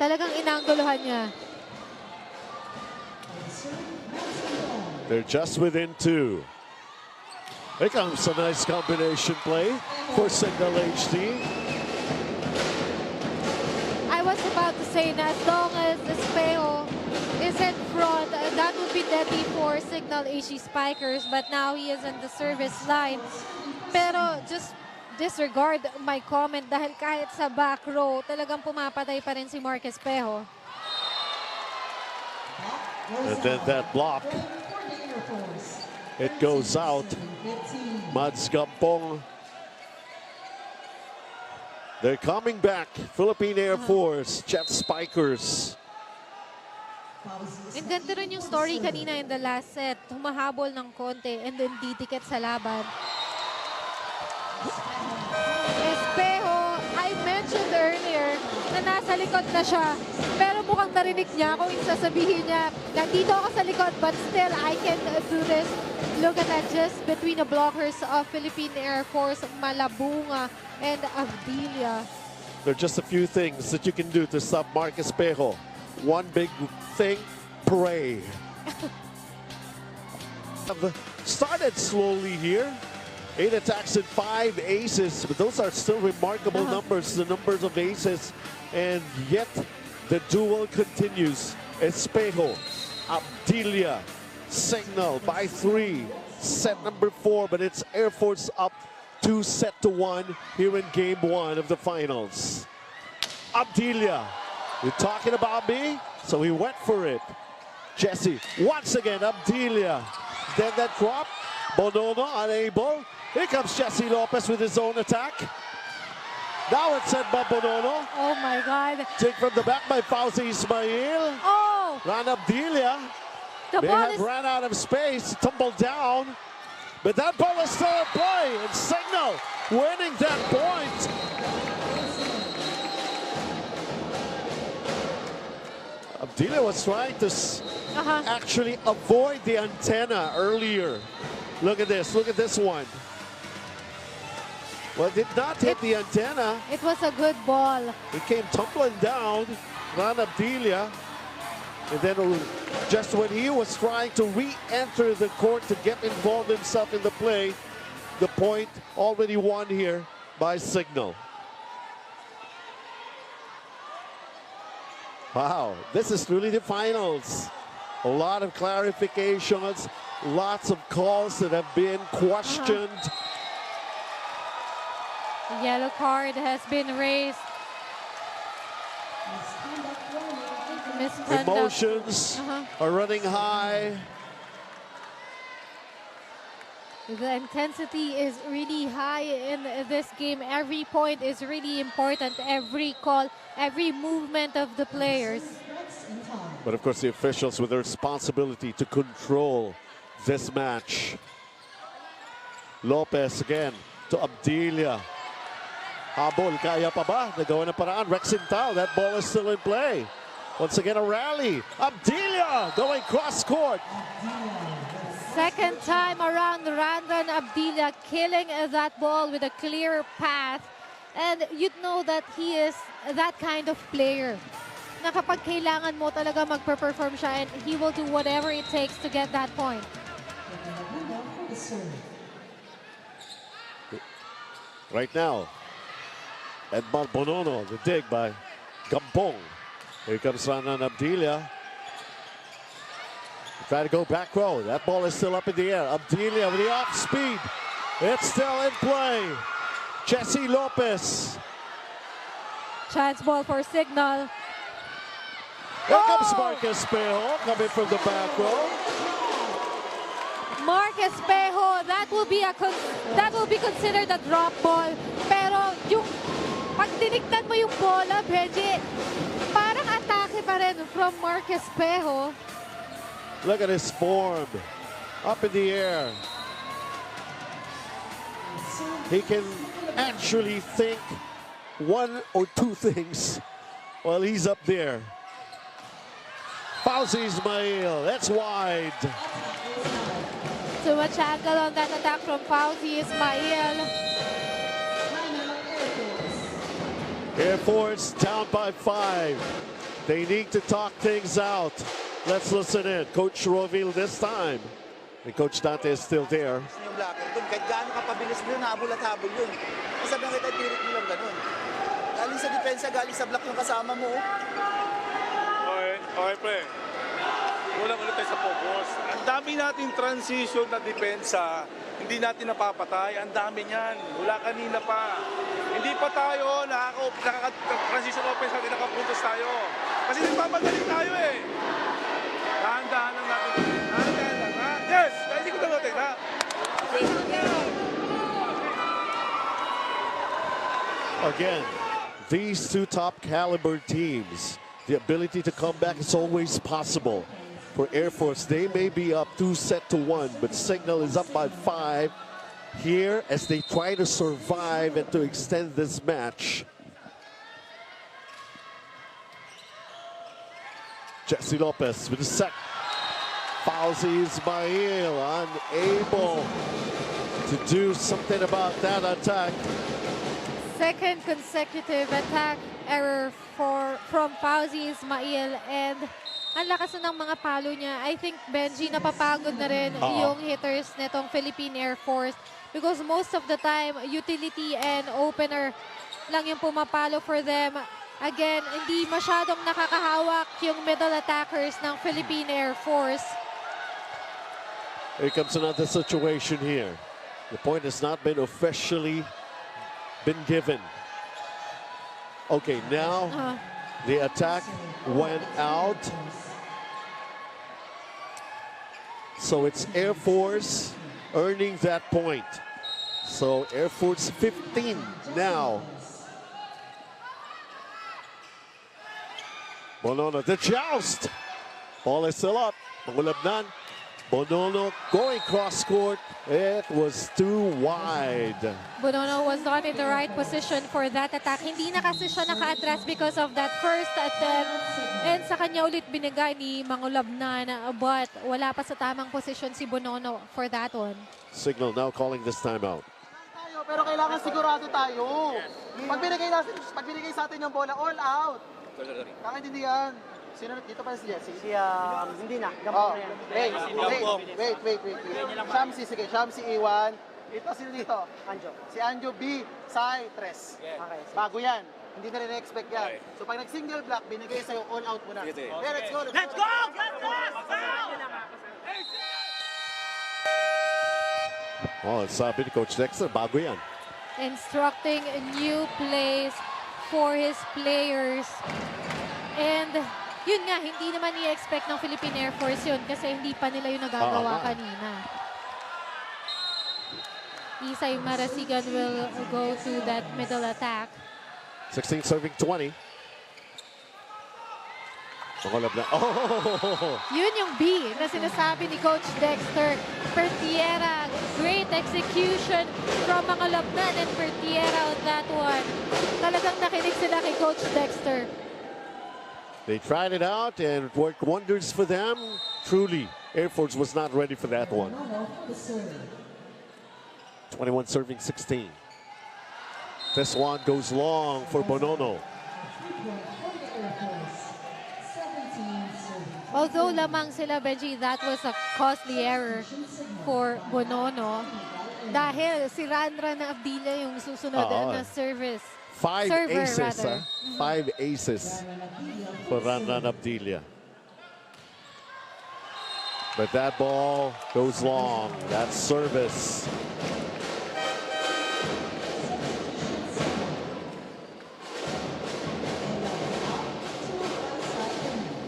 Talagang inangguluhan niya. They're just within 2. Here comes a nice combination play for Cignal HD. I was about to say na as long as Espejo is in front, that would be deadly for Cignal HE Spikers. But now he is in the service line. Pero just disregard my comment dahil kahit sa back row, talagang pumapatay pa rin si Mark Espejo. And then that block. It goes out. Mads Gampong. They're coming back. Philippine Air Force, Jet Spikers. And ganito rin yung story kanina in the last set. Humahabol ng konti and then didikit sa laban. Espejo, I mentioned earlier na nasa likod na siya. Pero mukhang narinig niya kung sasabihin niya, nandito ako sa likod but still I can do this. Look at that, just between the blockers of Philippine Air Force, Malabunga and Avdilia. There are just a few things that you can do to stop Mark Espejo. One big thing, pray. Started slowly here. 8 attacks and 5 aces, but those are still remarkable numbers, the numbers of aces. And yet, the duel continues. Espejo, Abdilia, Cignal by 3. Set number 4, but it's Air Force up 2-1 here in Game 1 of the finals. Abdilia, you're talking about me? So he went for it. Jesse, once again, Abdilia. Then that crop. Bonono unable. Here comes Jesse Lopez with his own attack. Now it's sent by Bonono. Oh my God. Take from the back by Fauzi Ismail. Oh, Ran Abdilia. the May ball have is... ran out of space, tumbled down. But that ball is still in play. And Cignal winning that point. Abdilia was trying to actually avoid the antenna earlier. Look at this one. Well, it did not hit the antenna. It was a good ball. It came tumbling down. Ran Abdilia. And then just when he was trying to re-enter the court to get involved himself in the play, the point already won here by Cignal. Wow, this is truly the finals. A lot of clarifications, lots of calls that have been questioned. The yellow card has been raised. Misconduct. Emotions are running high. The intensity is really high in this game. Every point is really important. Every call, every movement of the players. But of course, the officials with the responsibility to control this match. Lopez again to Abdilia. Habol, kaya pa ba? Nagawa ng paraan. Rexintal, that ball is still in play. Once again, a rally. Abdilia going cross-court. Second time around, Randan Abdilia killing that ball with a clear path. And you'd know that he is that kind of player. Na kapag kailangan mo talaga magpe-perform siya, and he will do whatever it takes to get that point. Right now, Edmar Bonono, the dig by Gampong. Here comes Randan Abdilia. Try to go back row. That ball is still up in the air. Abdilia with the off speed. It's still in play. Jesse Lopez. Chance ball for Cignal. Here comes Marcus Espejo coming from the back row. Mark Espejo, that will be considered a drop ball. Pero yung pag tinignan mo yung bola, Benji, parang atake pa rin from Mark Espejo. Look at his form. Up in the air. He can actually think one or two things while he's up there. Fauzi Ismail, that's wide. Too much angle on that attack from Fauzi Ismail. Airforce down by 5. They need to talk things out. Let's listen in. Coach Rovil this time. And Coach Dante is still there. Yung blocker dun, kahit gaano ka pabilis mo yun, habol at habol yun. Sabihan kita, tirit mo lang ganun. Galing sa depensa, galing sa block yung kasama mo. Okay, pre. Kulang ulit tayo sa focus. Ang dami nating transition na depensa, hindi natin napapatay. Ang dami niyan. Wala kanina pa. Hindi pa tayo nakaka-transition offense natin, nakapuntos tayo. Kasi nagpapadali tayo eh. Dahan-dahan lang natin. Dahan-dahan lang, ha? Yes! Hindi ko natin, ha? Again, these two top caliber teams, the ability to come back is always possible. For Airforce, they may be up 2-1, but Cignal is up by 5 here as they try to survive and to extend this match. Jesse Lopez with the set. Fauzi Ismail unable to do something about that attack. Second consecutive attack error from Fauzi Ismail, and ang lakas na ng mga palo niya. I think, Benji, napapagod na rin yung hitters netong Philippine Air Force because most of the time, utility and opener lang yung pumapalo for them. Again, hindi masyadong nakakahawak yung middle attackers ng Philippine Air Force. Here comes another situation here. The point has not been officially been given. Okay, now the attack went out. So it's Air Force earning that point. So Air Force 15 now. Bonono, the joust. Ball is still up. Mangulabnan. Bonono going cross court. It was too wide. Bonono was not in the right position for that attack. Hindi na kasi siya naka-atras because of that first attempt. And sa kanya ulit binigay ni Mangulabnan. But wala pa sa tamang position si Bonono for that one. Cignal now calling this timeout. Pero kailangan sigurado tayo. Pag binigay sa atin yung bola, all out. Kakaintindihan. Sino dito pa si Jesse? Hindi na. Gampang na yan. Wait. Shamsi, sige. Shamsi, Iwan. Ito, sino dito? Anjo. Si Anjo B. Sai, Tres. Okay. Bago yan. Hindi na rin expect yan. So pag nag-single block, binigay sa'yo all out mo na. Okay, let's go! Let's go! Oh, sabi ni Coach Dexter, bago yan. Instructing new plays for his players. And yun nga, hindi naman i-expect ng Philippine Air Force yun kasi hindi pa nila yung nagagawa kanina. Isay Marasigan will go to that middle attack. 16 serving 20. Oh! Yun yung B na sinasabi ni Coach Dexter. Pertiera, great execution from mga Labnan and Pertiera on that one. Talagang nakinig sila kay Coach Dexter. They tried it out and it worked wonders for them. Truly, Air Force was not ready for that one. 21 serving 16. This one goes long for Bonono. Although lamang sila, Benji, that was a costly error for Bonono. Dahil si Ranran Abdila yung susunod na service. Five aces, rather. 5 aces for Ranran Abdillah. But that ball goes long. That's service.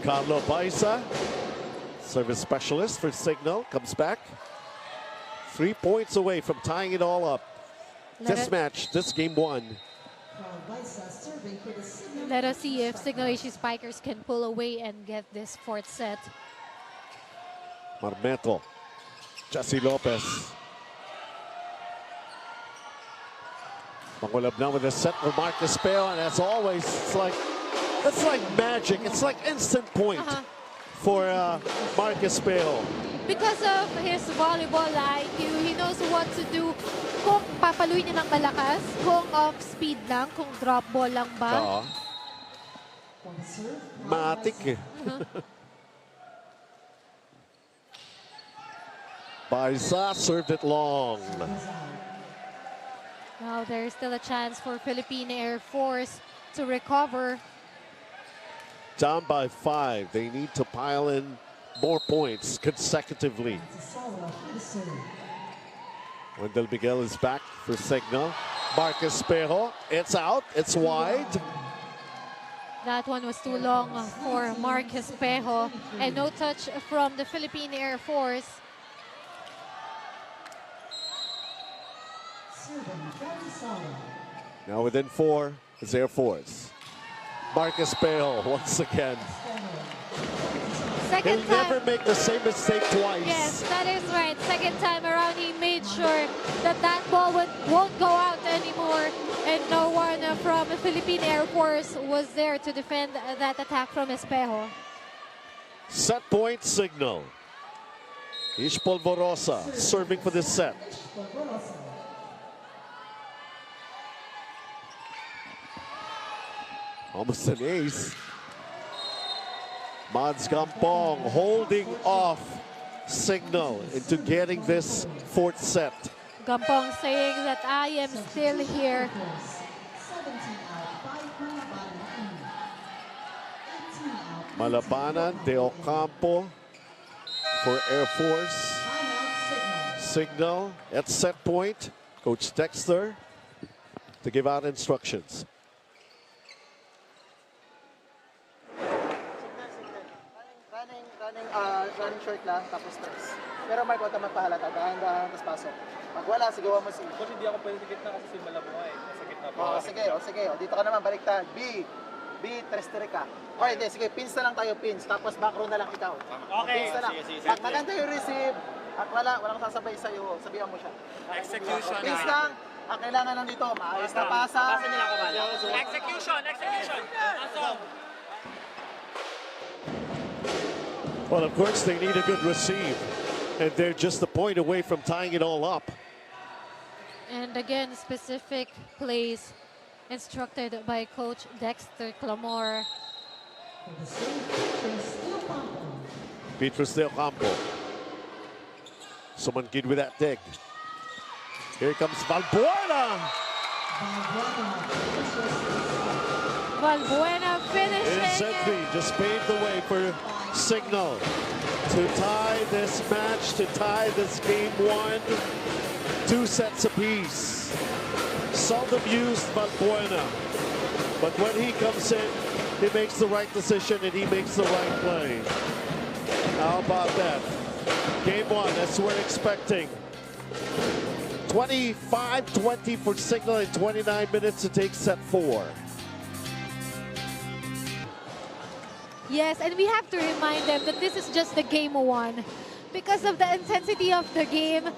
Carlo Baisa, service specialist for Cignal, comes back. 3 points away from tying it all up. This match, this game one. Let us see if Cignal HC Spikers can pull away and get this fourth set. Marmeto, Jesse Lopez. Mangulab now with a set for Marcus Peo, and as always, it's like magic. It's like instant point for Marcus Peo. Because of his volleyball IQ, he knows what to do. Kung papaluin niya ng malakas, kung off-speed lang, kung drop ball lang ba. Matik eh. Baisa served it long. Now there's still a chance for Philippine Air Force to recover. Down by 5. They need to pile in more points consecutively. Wendell Miguel is back for Cignal. Marcus Pejo, it's out, it's wide. That one was too long for Marcus Pejo. And no touch from the Philippine Air Force. Now within 4 is Air Force. Marcus Pejo once again. Second He'll time. never make the same mistake twice. Yes, that is right. Second time around, he made sure that that ball won't go out anymore. And no one from the Philippine Air Force was there to defend that attack from Espejo. Set point Cignal. Ish Polvorosa serving for this set. Almost an ace. Mads Gampong holding off Cignal into getting this fourth set. Gampong saying that I am still here. Malabanan, De Ocampo for Air Force. Cignal at set point. Coach Dexter to give out instructions. running short lang, tapos stress. Pero Mark, huwag ka magpahalata, dahan-dahan, tapos pasok. Pag wala, sigawan mo si... Coach, hindi ako pwede sa gitna kasi si Malabunga eh. Sa gitna po. Sige. Dito ka naman, baliktad. B, tres ka. Okay, sige, pins na lang tayo, pins. Tapos back row na lang ikaw. Okay. Pins na lang. Sige. Pag maganda yung receive, at walang sasabay sa'yo, sabihan mo siya. Execution. Pins lang. Ang kailangan lang dito, maayos na pasa. Execution. Well, of course, they need a good receive. And they're just a point away from tying it all up. And again, specific plays instructed by Coach Dexter Clamore. Petrus Del Campo. Someone good with that dig. Here comes Valbuena. Valbuena finishing. Entry just paved the way for Cignal to tie this match, to tie this game one. 2 sets apiece. Seldom used Valbuena, but when he comes in, he makes the right decision and he makes the right play. How about that? Game one, as we're expecting. 25-20 for Cignal in 29 minutes to take set 4. Yes, and we have to remind them that this is just the game one. Because of the intensity of the game,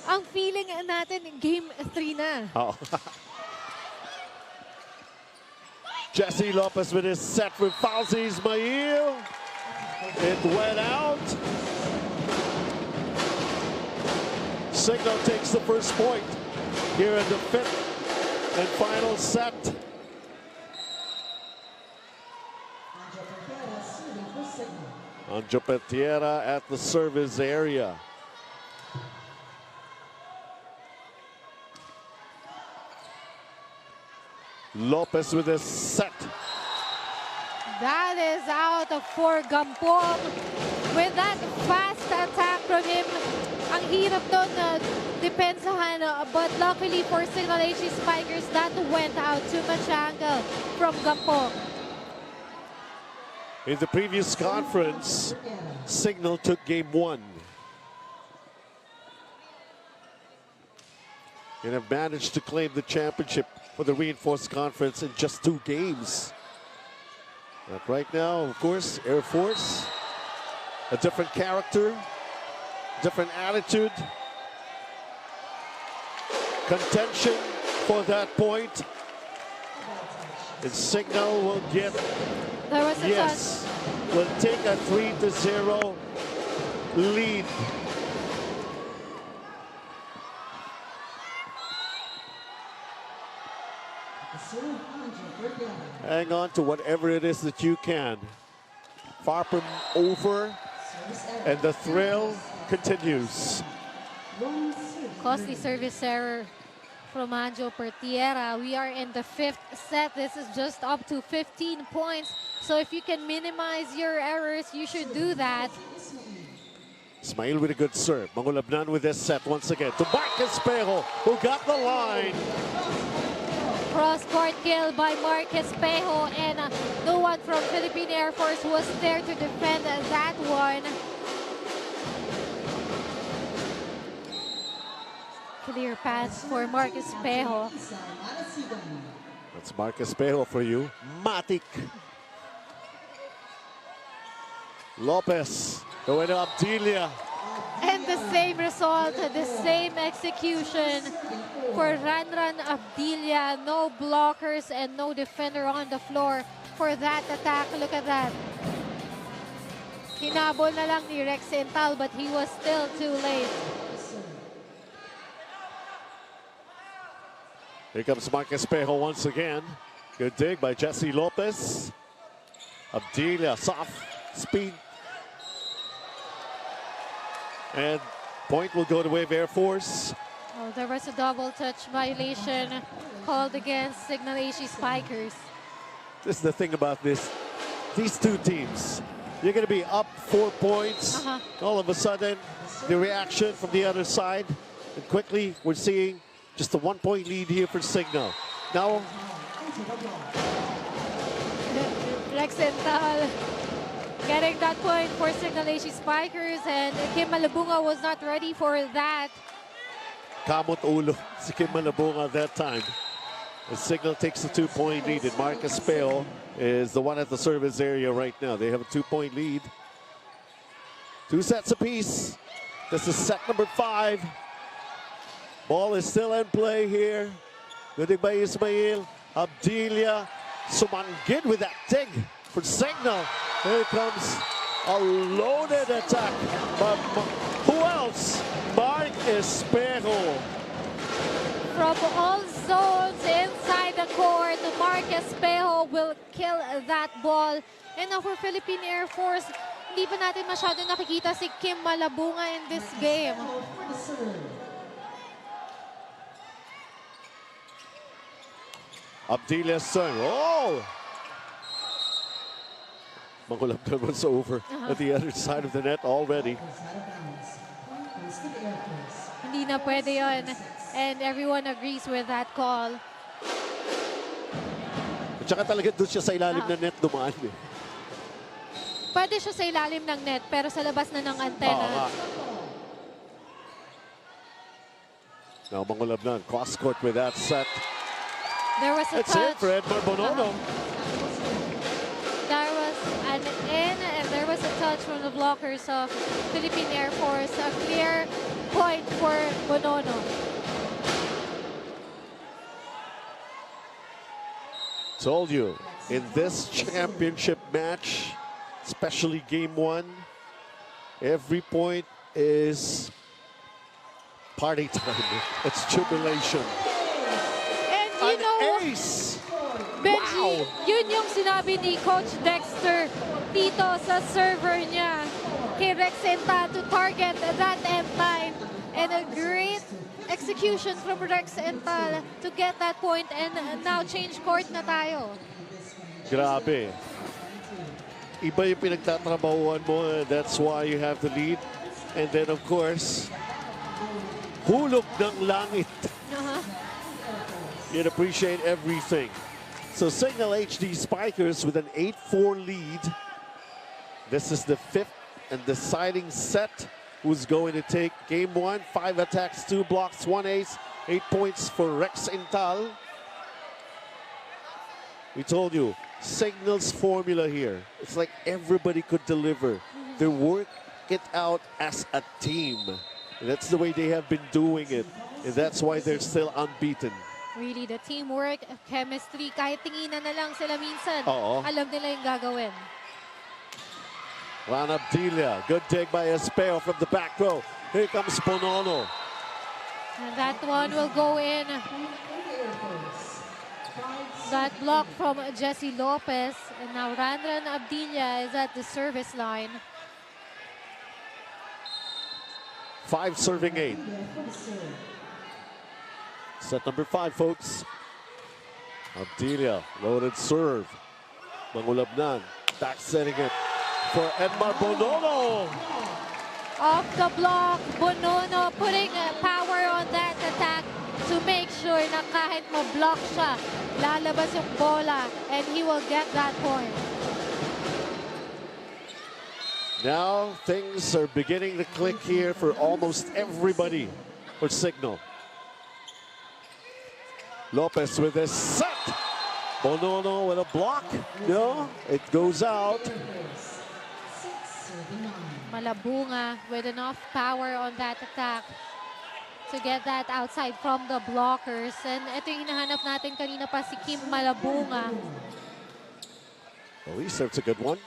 ang feeling natin, game 3 na. Oh. Jesse Lopez with his set for Fauzi Ismail. It went out. Cignal takes the first point here in the 5th and final set. Anjo Petiera at the service area. Lopez with a set. That is out for Gampong. With that fast attack from him, ang hirap doon na depensahan. But luckily for Cignal HC Spikers, that went out. Too much angle from Gampong. In the previous conference, Cignal took game 1. And have managed to claim the championship for the reinforced conference in just 2 games. But right now, of course, Airforce, a different character, different attitude, contention for that point. And Cignal will get, There was a yes, will take a 3-0 lead. Hang on to whatever it is that you can. Far from over, and the thrill continues. Costly service error from Anjo Pertiera. We are in the 5th set. This is just up to 15 points. So if you can minimize your errors, you should do that. Ismail with a good serve. Mangulabnan with this set once again. To Marcus Pejo, who got the line. Cross-court kill by Marcus Pejo, and no one from Philippine Air Force was there to defend that one. Clear pass for Marcus Pejo. That's Marcus Pejo for you. Matic. Lopez going to Abdilia. And the same result, the same execution for Ranran Abdilia. No blockers and no defender on the floor for that attack. Look at that. Hinabol na lang ni Rex Ental, but he was still too late. Here comes Marcus Pejo once again. Good dig by Jesse Lopez. Abdilia, soft speed. And point will go the way of Airforce. Oh, there was a double touch violation called against Cignal HC Spikers. This is the thing about this. These 2 teams, you're going to be up 4 points. All of a sudden, the reaction from the other side. And quickly, we're seeing just a 1-point lead here for Cignal. Now, Rex Ental getting that point for Cignal HT Spikers, and Kim Malabunga was not ready for that. Kamot ulo si Kim Malabunga that time. The Cignal takes a 2-point lead, and Marcus Peo is the one at the service area right now. They have a 2-point lead. 2 sets apiece. This is set number 5. Ball is still in play here. Good by Ismail. Abdilia sumanggid with that dig for Cignal. Here comes a loaded attack. But who else? Mark Espejo. From all zones inside the court, Marcus Espejo will kill that ball. And now for Philippine Air Force, hindi pa natin masyado nakikita si Kim Malabunga in this game. Abdilia's turn. Oh! Mangulabdan was over at the other side of the net already. Hindi na pwede yun. And everyone agrees with that call. At saka talaga doon siya sa ilalim ng net dumaan eh. Pwede siya sa ilalim ng net, pero sa labas na ng antena. Now Mangulabdan, cross court with that set. There was a It's in touch. for Edmar Bonono. There was an in, and there was a touch from the blockers of Philippine Air Force. A clear point for Bonono. Told you, in this championship match, especially game 1, every point is party time. It's jubilation. And you know, Ace! Benji, Wow! yun yung sinabi ni Coach Dexter dito sa server niya kay Rex Enta to target that end line. And a great execution from Rex Enta to get that point, and now change court na tayo. Grabe. Iba yung pinagtatrabahuan mo. That's why you have the lead. And then, of course, hulog ng langit. You'd appreciate everything. So Cignal HT Spikers with an 8-4 lead. This is the 5th and deciding set. Who's going to take game 1? 5 attacks, 2 blocks, 1 ace, 8 points for Rex Intal. We told you, Cignal's formula here. It's like everybody could deliver. They work it out as a team. And that's the way they have been doing it. And that's why they're still unbeaten. Really, the teamwork, chemistry, kahit tinginan na lang sila minsan, Oo. alam nila yung gagawin. Juan Abdilia, good dig by Espejo from the back row. Here comes Bonono. And that one will go in. That block from Jesse Lopez. And now Ranran Abdilia is at the service line. 5 serving 8. Set number 5, folks. Abdilia, loaded serve. Mangulabnan, back setting it for Edmar Bonono. Off the block, Bonono putting power on that attack to make sure na kahit ma-block siya, lalabas yung bola and he will get that point. Now things are beginning to click here for almost everybody for Cignal. Lopez with a set. Bonono with a block. No, it goes out. Malabunga with enough power on that attack to get that outside from the blockers. And ito yung hinahanap natin kanina pa, si Kim Malabunga. Well, he serves a good one.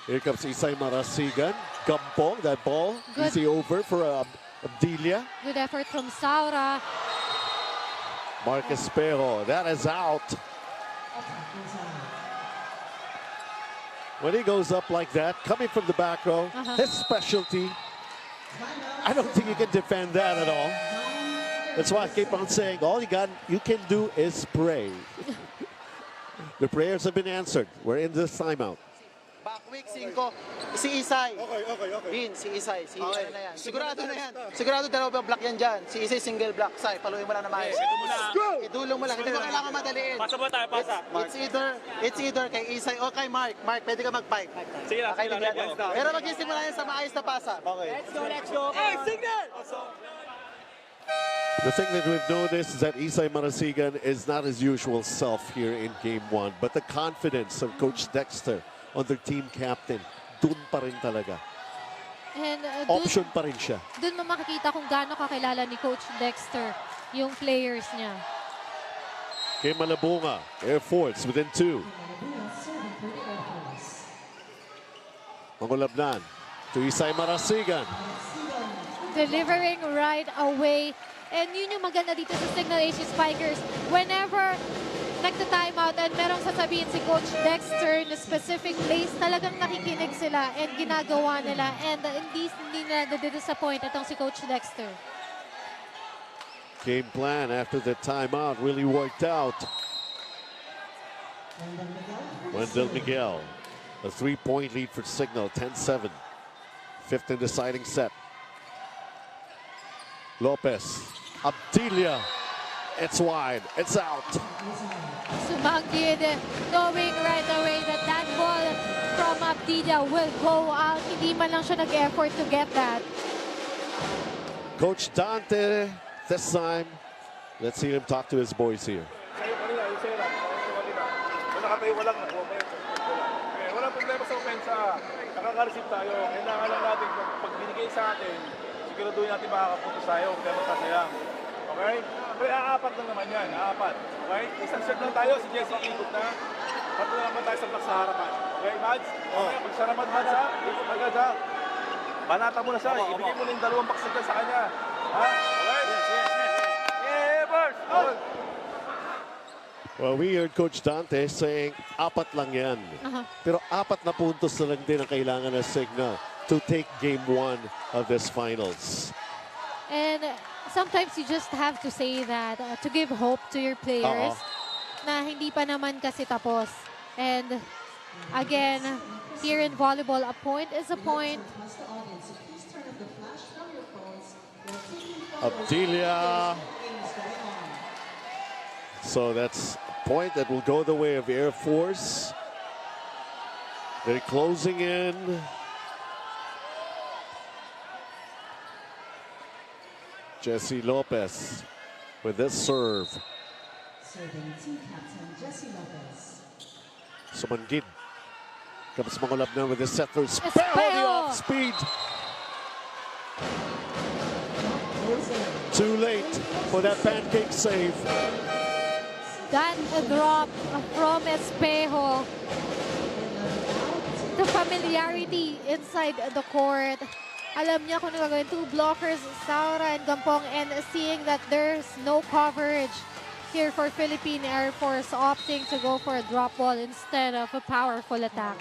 Here comes Isay Marasigan. Gampong, that ball. Good. Easy over for Abdilia. Good effort from Saura. Marcus Espejo, that is out. When he goes up like that, coming from the back row, his specialty, I don't think you can defend that at all. That's why I keep on saying, all you can do is pray. The prayers have been answered. We're in this timeout. week 5, si Isay. Okay. Bin, si Isay. Si Okay. ano na yan. Sigurado na yan. Sigurado dalawang block yan dyan. Si Isay single block. Say, paluin mo lang na maayos. Idulong mo lang. Hindi mo kailangan madaliin. Pasa mo tayo, pasa. It's either kay Isay o kay Mark. Mark, pwede ka mag-pipe. Sige lang, sige lang. Kaibigan. Pero magsisimula yan sa maayos na pasa. Okay. Let's go. Hey, Cignal! The thing that we've noticed is that Isay Marasigan is not his usual self here in Game 1. But the confidence of Coach Dexter on their team captain, dun pa rin talaga. And Option pa rin siya. dun mo makikita kung gaano kakilala ni Coach Dexter yung players niya. Kay Malabunga, Airforce within 2. Mangulabnan to Isay Marasigan. Delivering right away. And yun yung maganda dito sa Cignal HT Spikers. Whenever nagta-timeout and merong sasabihin si Coach Dexter in a specific place, talagang nakikinig sila and ginagawa nila. And hindi nila disappoint itong si Coach Dexter. Game plan after the timeout really worked out. Wendell Miguel, a 3-point lead for Cignal, 10-7. Fifth and deciding set. Lopez, Abdilia, it's wide, it's out. Sumanggid, knowing right away that that ball from Abdilia will go out. Hindi man lang siya nag-effort to get that. Coach Dante, this time, let's hear him talk to his boys here. Sa'yo kanina, yung sa'yo lang. Wala nakatayo, walang problema sa opensa. Nakaka-receive tayo. Kailangan lang natin, pag binigay sa atin, siguraduhin natin makakapunta tayo kaya magkasayang. Okay? Pero aapat lang naman yan, aapat. Okay? Isang set lang tayo, si Jesse ikot na. Pato na naman tayo sa block sa harapan. Okay, Mads? Okay, magsara Mads ha? Ikot agad ha? Banata mo na siya, ibigay mo na yung dalawang box sa kanya. Ha? Okay? Yes. Yeah, Bers! Well, we heard Coach Dante saying, apat lang yan. Pero apat na puntos na lang din ang kailangan ng Cignal to take Game 1 of this finals. And sometimes you just have to say that to give hope to your players na hindi pa naman kasi tapos. And again, here in volleyball, a point is a point. Abdilia. So that's a point that will go the way of Airforce. They're closing in. Jesse Lopez with this serve. Serving team captain Jesse Lopez. Sumangid. Comes Mangulabnan with the setter. Espejo the off speed. Too late for that pancake save. That drop from Espejo. The familiarity inside the court. Alam niya kung ano gagawin. Two blockers, Saura and Gampong, and seeing that there's no coverage here for Philippine Air Force, opting to go for a drop ball instead of a powerful attack.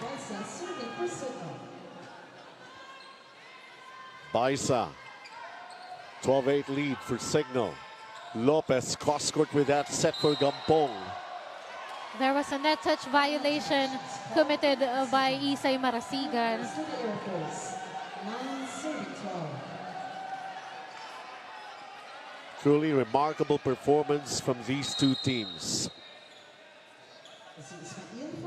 Baisa, 12-8 lead for Cignal. Lopez cross-court with that set for Gampong. There was a net touch violation committed by Isay Marasigan. Truly remarkable performance from these two teams.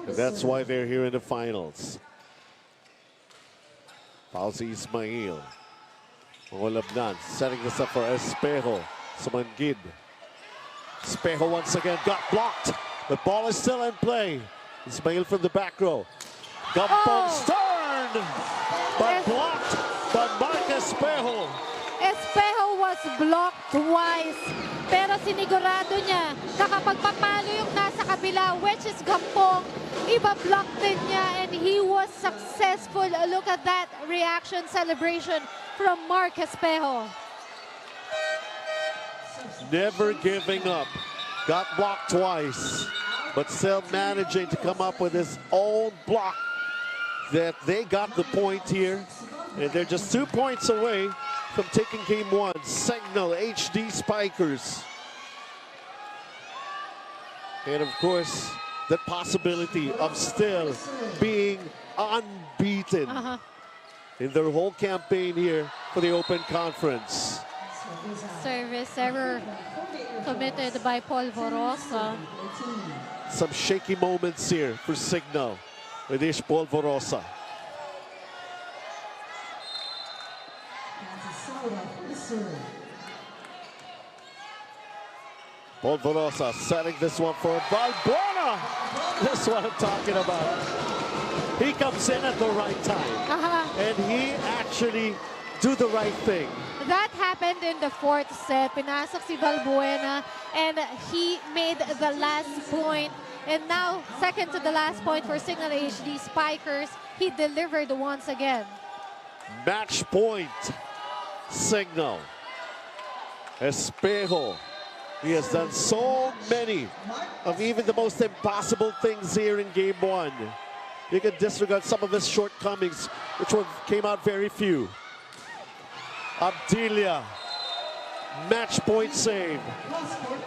And that's why they're here in the finals. Fauzi Ismail. Mangulabnan setting this up for Espejo. Sumangid. Espejo once again got blocked. The ball is still in play. Ismail from the back row. Gampong Stern! But blocked by Mark Espejo. Espejo was blocked twice. Pero sinigurado niya na kapag papalo yung nasa kabila, which is Gampong, iba-block din niya, and he was successful. Look at that reaction celebration from Mark Espejo. Never giving up. Got blocked twice, but still managing to come up with his own block. That they got the point here, and they're just 2 points away from taking Game 1. Cignal HT Spikers. And of course, that possibility of still being unbeaten in their whole campaign here for the Open Conference. Service error committed by Polvorosa. Some shaky moments here for Cignal with Ish Polvorosa. Polvorosa setting this one for Balbuena. This is what I'm talking about. He comes in at the right time. And he actually do the right thing. That happened in the fourth set. Pinasok si Balbuena and he made the last point. And now, second to the last point for Cignal HD Spikers, he delivered once again. Match point, Cignal. Espejo. He has done so many of even the most impossible things here in game one. You can disregard some of his shortcomings, which came out very few. Abdilia, match point save.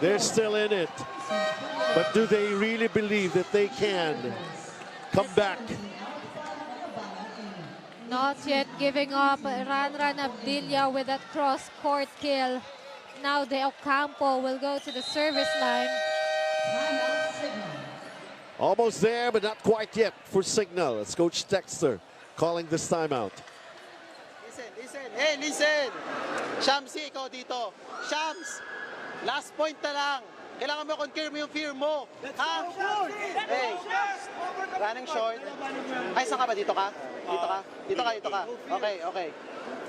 They're still in it. But do they really believe that they can come back? Not yet giving up. Ranran Abdilia with that cross-court kill. Now De Ocampo will go to the service line. Almost there, but not quite yet for Cignal. It's Coach Dexter calling this timeout. Listen. Hey, listen! Shamsi, ikaw dito. Shams, last point na lang. Kailangan mo confirm yung fear mo. Ha? Hey, running short. Ay, saan ka ba? Dito ka? Dito ka. Okay.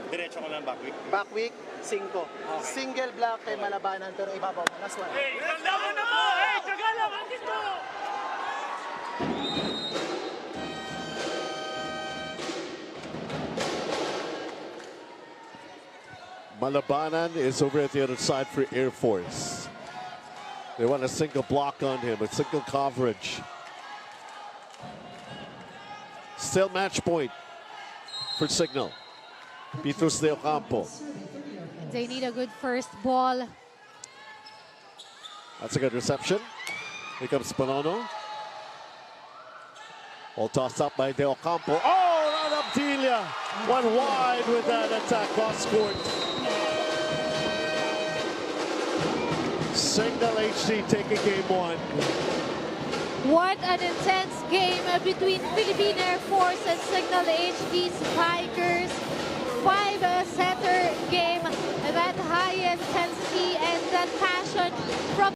Diretso ko lang back week. Back week, 5. Single block kay Malabanan, pero ibabaw mo. Last one. Hey, laban na po! Hey, tsaga lang! Andito! Malabanan is over at the other side for Airforce. They want a single block on him, a single coverage. Still match point for Cignal. Petrus De Ocampo. They need a good first ball. That's a good reception. Here comes Panono. All tossed up by De Ocampo. Oh, and Abdilia! One wide with that attack cross court. Cignal HD taking game one. What an intense game between Philippine Airforce and Cignal HD Spikers. 5-setter game, that high intensity and that passion from